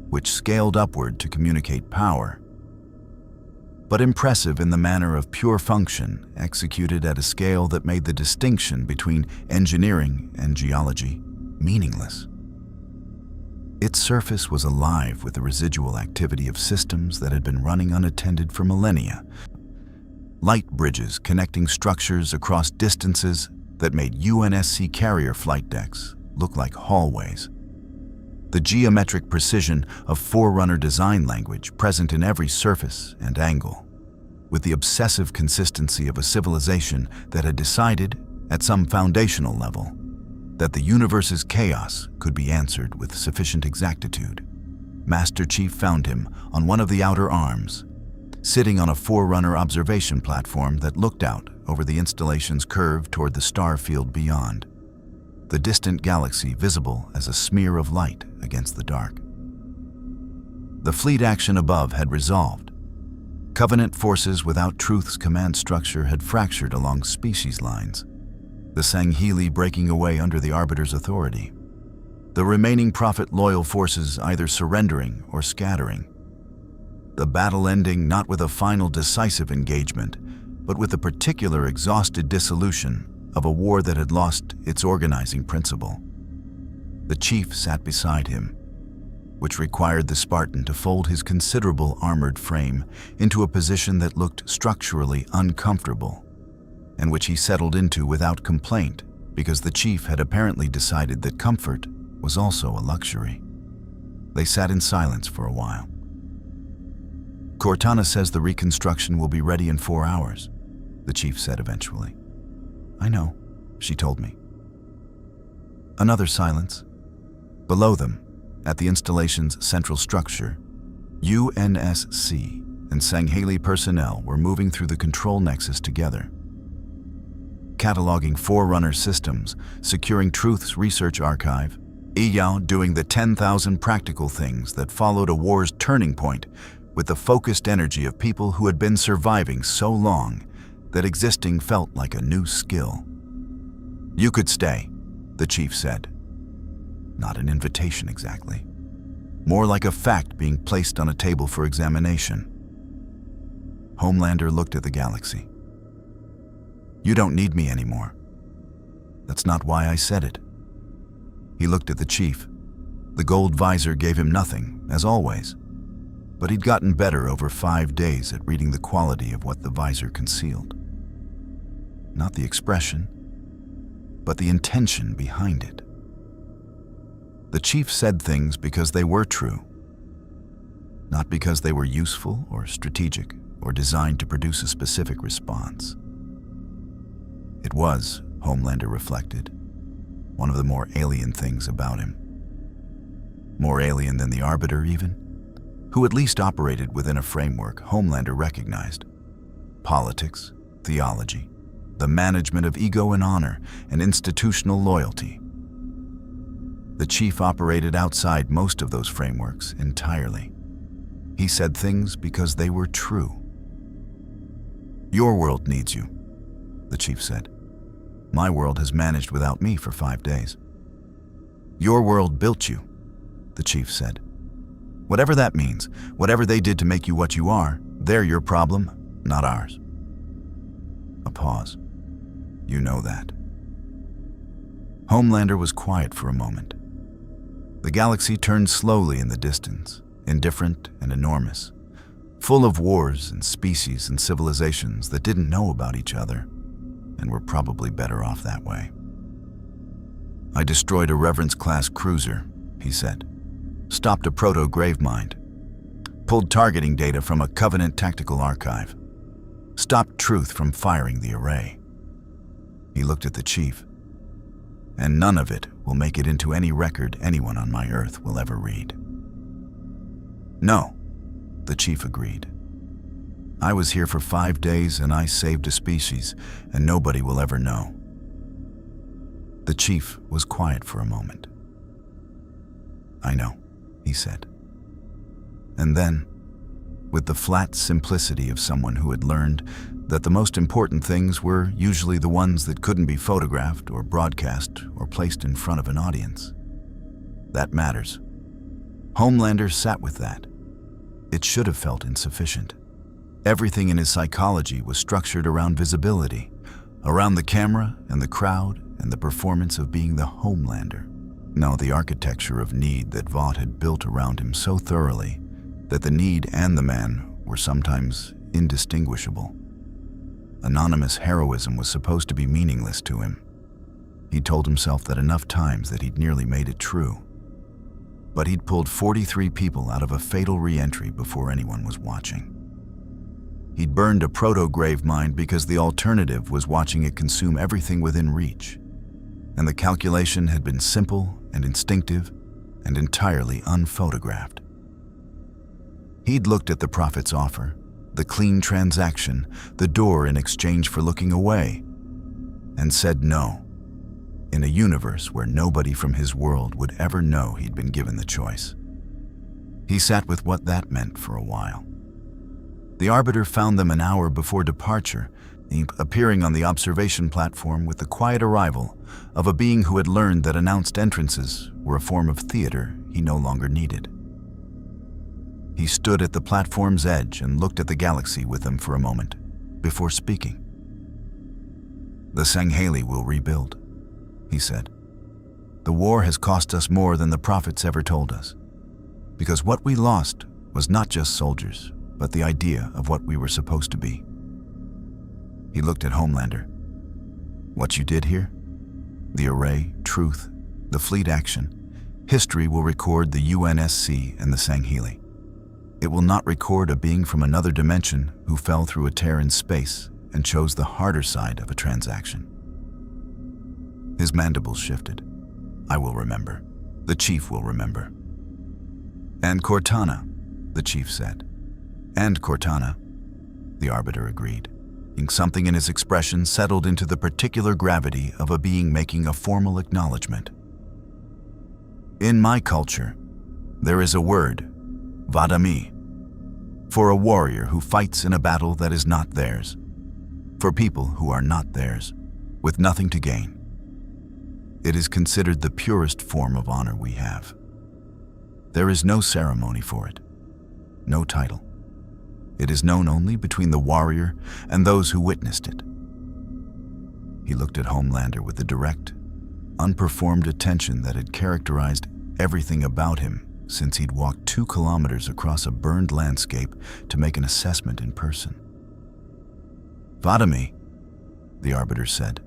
which scaled upward to communicate power, but impressive in the manner of pure function executed at a scale that made the distinction between engineering and geology meaningless. Its surface was alive with the residual activity of systems that had been running unattended for millennia, light bridges connecting structures across distances that made UNSC carrier flight decks look like hallways. The geometric precision of Forerunner design language present in every surface and angle, with the obsessive consistency of a civilization that had decided, at some foundational level, that the universe's chaos could be answered with sufficient exactitude. Master Chief found him on one of the outer arms, sitting on a Forerunner observation platform that looked out over the installation's curve toward the star field beyond, the distant galaxy visible as a smear of light against the dark. The fleet action above had resolved. Covenant forces without Truth's command structure had fractured along species lines, the Sangheili breaking away under the Arbiter's authority, the remaining Prophet-loyal forces either surrendering or scattering. The battle ending not with a final decisive engagement, but with the particular exhausted dissolution of a war that had lost its organizing principle. The chief sat beside him, which required the Spartan to fold his considerable armored frame into a position that looked structurally uncomfortable, and which he settled into without complaint because the chief had apparently decided that comfort was also a luxury. They sat in silence for a while. "Cortana says the reconstruction will be ready in 4 hours," the chief said eventually. "I know," she told me. Another silence. Below them, at the installation's central structure, UNSC and Sanghaley personnel were moving through the control nexus together. Cataloging Forerunner systems, securing Truth's research archive, Iyao doing the 10,000 practical things that followed a war's turning point with the focused energy of people who had been surviving so long that existing felt like a new skill. "You could stay," the chief said. Not an invitation exactly. More like a fact being placed on a table for examination. Homelander looked at the galaxy. "You don't need me anymore. That's not why I said it." He looked at the chief. The gold visor gave him nothing, as always. But he'd gotten better over 5 days at reading the quality of what the visor concealed. Not the expression, but the intention behind it. The chief said things because they were true, not because they were useful or strategic or designed to produce a specific response. It was, Homelander reflected, one of the more alien things about him. More alien than the Arbiter, even, who at least operated within a framework Homelander recognized. Politics, theology, the management of ego and honor, and institutional loyalty. The chief operated outside most of those frameworks entirely. He said things because they were true. "Your world needs you," the chief said. "My world has managed without me for 5 days." "Your world built you," the chief said. "Whatever that means, whatever they did to make you what you are, they're your problem, not ours." A pause. "You know that." Homelander was quiet for a moment. The galaxy turned slowly in the distance, indifferent and enormous, full of wars and species and civilizations that didn't know about each other and were probably better off that way. "I destroyed a Reverence-class cruiser," he said. "Stopped a proto-gravemind. Pulled targeting data from a Covenant tactical archive. Stopped Truth from firing the array." He looked at the chief. "And none of it will make it into any record anyone on my Earth will ever read." "No," the chief agreed. "I was here for 5 days and I saved a species, and nobody will ever know." The chief was quiet for a moment. "I know," he said. And then, with the flat simplicity of someone who had learned that the most important things were usually the ones that couldn't be photographed or broadcast or placed in front of an audience. "That matters." Homelander sat with that. It should have felt insufficient. Everything in his psychology was structured around visibility, around the camera and the crowd and the performance of being the Homelander. No, the architecture of need that Vought had built around him so thoroughly that the need and the man were sometimes indistinguishable. Anonymous heroism was supposed to be meaningless to him. He told himself that enough times that he'd nearly made it true. But he'd pulled 43 people out of a fatal re-entry before anyone was watching. He'd burned a proto-gravemind because the alternative was watching it consume everything within reach. And the calculation had been simple and instinctive and entirely unphotographed. He'd looked at the prophet's offer, the clean transaction, the door in exchange for looking away, and said no, in a universe where nobody from his world would ever know he'd been given the choice. He sat with what that meant for a while. The Arbiter found them an hour before departure, appearing on the observation platform with the quiet arrival of a being who had learned that announced entrances were a form of theater he no longer needed. He stood at the platform's edge and looked at the galaxy with them for a moment, before speaking. "The Sanghaley will rebuild," he said. "The war has cost us more than the prophets ever told us. Because what we lost was not just soldiers, but the idea of what we were supposed to be. He looked at Homelander. What you did here? The array, truth, the fleet action. History will record the UNSC and the Sangheili. It will not record a being from another dimension who fell through a tear in space and chose the harder side of a transaction. His mandibles shifted. I will remember. The chief will remember. And Cortana, the chief said. And Cortana, the Arbiter agreed. Something in his expression settled into the particular gravity of a being making a formal acknowledgement. In my culture, there is a word, vadami, for a warrior who fights in a battle that is not theirs, for people who are not theirs, with nothing to gain. It is considered the purest form of honor we have. There is no ceremony for it, no title. It is known only between the warrior and those who witnessed it. He looked at Homelander with the direct, unperformed attention that had characterized everything about him since he'd walked 2 kilometers across a burned landscape to make an assessment in person. Vadami, the Arbiter said.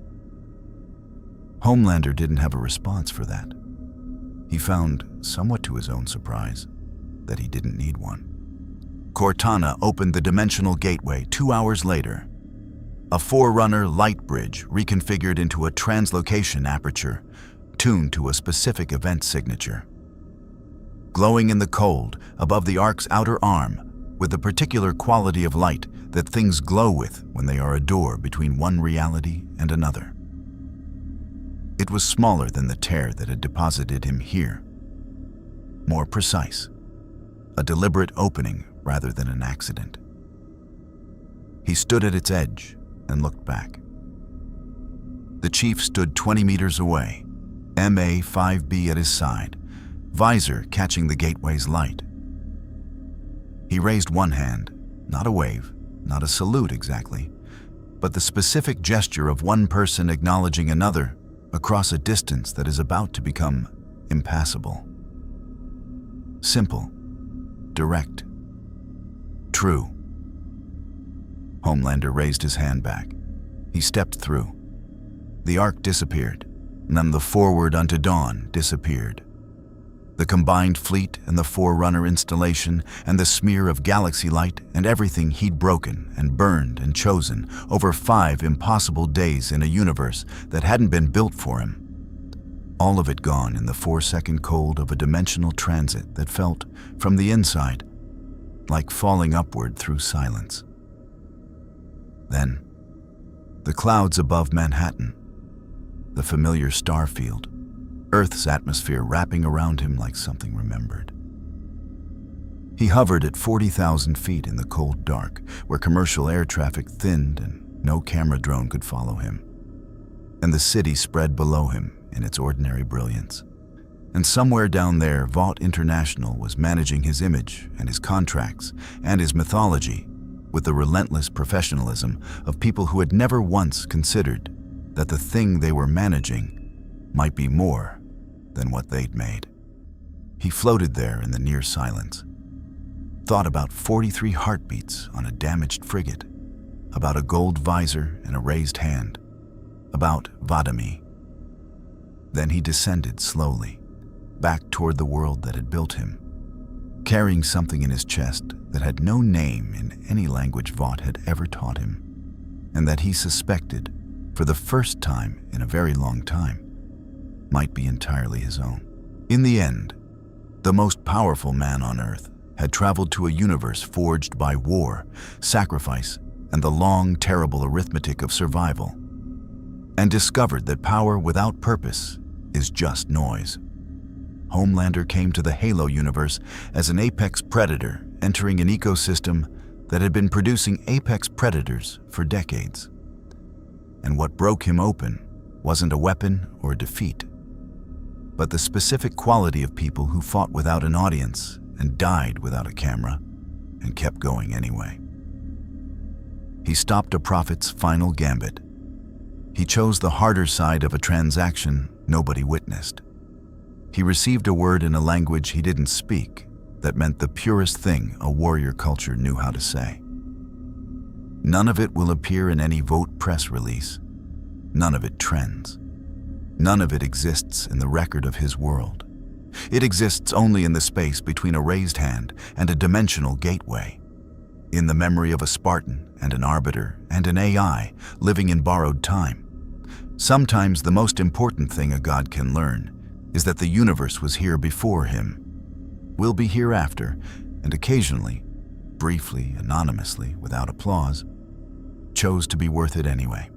Homelander didn't have a response for that. He found, somewhat to his own surprise, that he didn't need one. Cortana opened the dimensional gateway 2 hours later. A Forerunner light bridge reconfigured into a translocation aperture, tuned to a specific event signature. Glowing in the cold above the Ark's outer arm, with the particular quality of light that things glow with when they are a door between one reality and another. It was smaller than the tear that had deposited him here. More precise, a deliberate opening rather than an accident. He stood at its edge and looked back. The chief stood 20 meters away, MA-5B at his side, visor catching the gateway's light. He raised one hand, not a wave, not a salute exactly, but the specific gesture of one person acknowledging another across a distance that is about to become impassable. Simple, direct, true. Homelander raised his hand back. He stepped through. The Ark disappeared, and then the Forward unto Dawn disappeared. The combined fleet and the Forerunner installation and the smear of galaxy light and everything he'd broken and burned and chosen over 5 impossible days in a universe that hadn't been built for him. All of it gone in the 4-second cold of a dimensional transit that felt, from the inside, like falling upward through silence. Then, the clouds above Manhattan, the familiar star field, Earth's atmosphere wrapping around him like something remembered. He hovered at 40,000 feet in the cold dark, where commercial air traffic thinned and no camera drone could follow him. And the city spread below him in its ordinary brilliance. And somewhere down there, Vought International was managing his image and his contracts and his mythology with the relentless professionalism of people who had never once considered that the thing they were managing might be more than what they'd made. He floated there in the near silence, thought about 43 heartbeats on a damaged frigate, about a gold visor and a raised hand, about Vadami. Then he descended slowly, back toward the world that had built him, carrying something in his chest that had no name in any language Vought had ever taught him, and that he suspected, for the first time in a very long time, might be entirely his own. In the end, the most powerful man on Earth had traveled to a universe forged by war, sacrifice, and the long, terrible arithmetic of survival, and discovered that power without purpose is just noise. Homelander came to the Halo universe as an apex predator entering an ecosystem that had been producing apex predators for decades. And what broke him open wasn't a weapon or a defeat, but the specific quality of people who fought without an audience and died without a camera and kept going anyway. He stopped a prophet's final gambit. He chose the harder side of a transaction nobody witnessed. He received a word in a language he didn't speak, that meant the purest thing a warrior culture knew how to say. None of it will appear in any vote press release. None of it trends. None of it exists in the record of his world. It exists only in the space between a raised hand and a dimensional gateway, in the memory of a Spartan and an Arbiter and an AI living in borrowed time. Sometimes the most important thing a god can learn is that the universe was here before him, will be here after, and occasionally, briefly, anonymously, without applause, chose to be worth it anyway.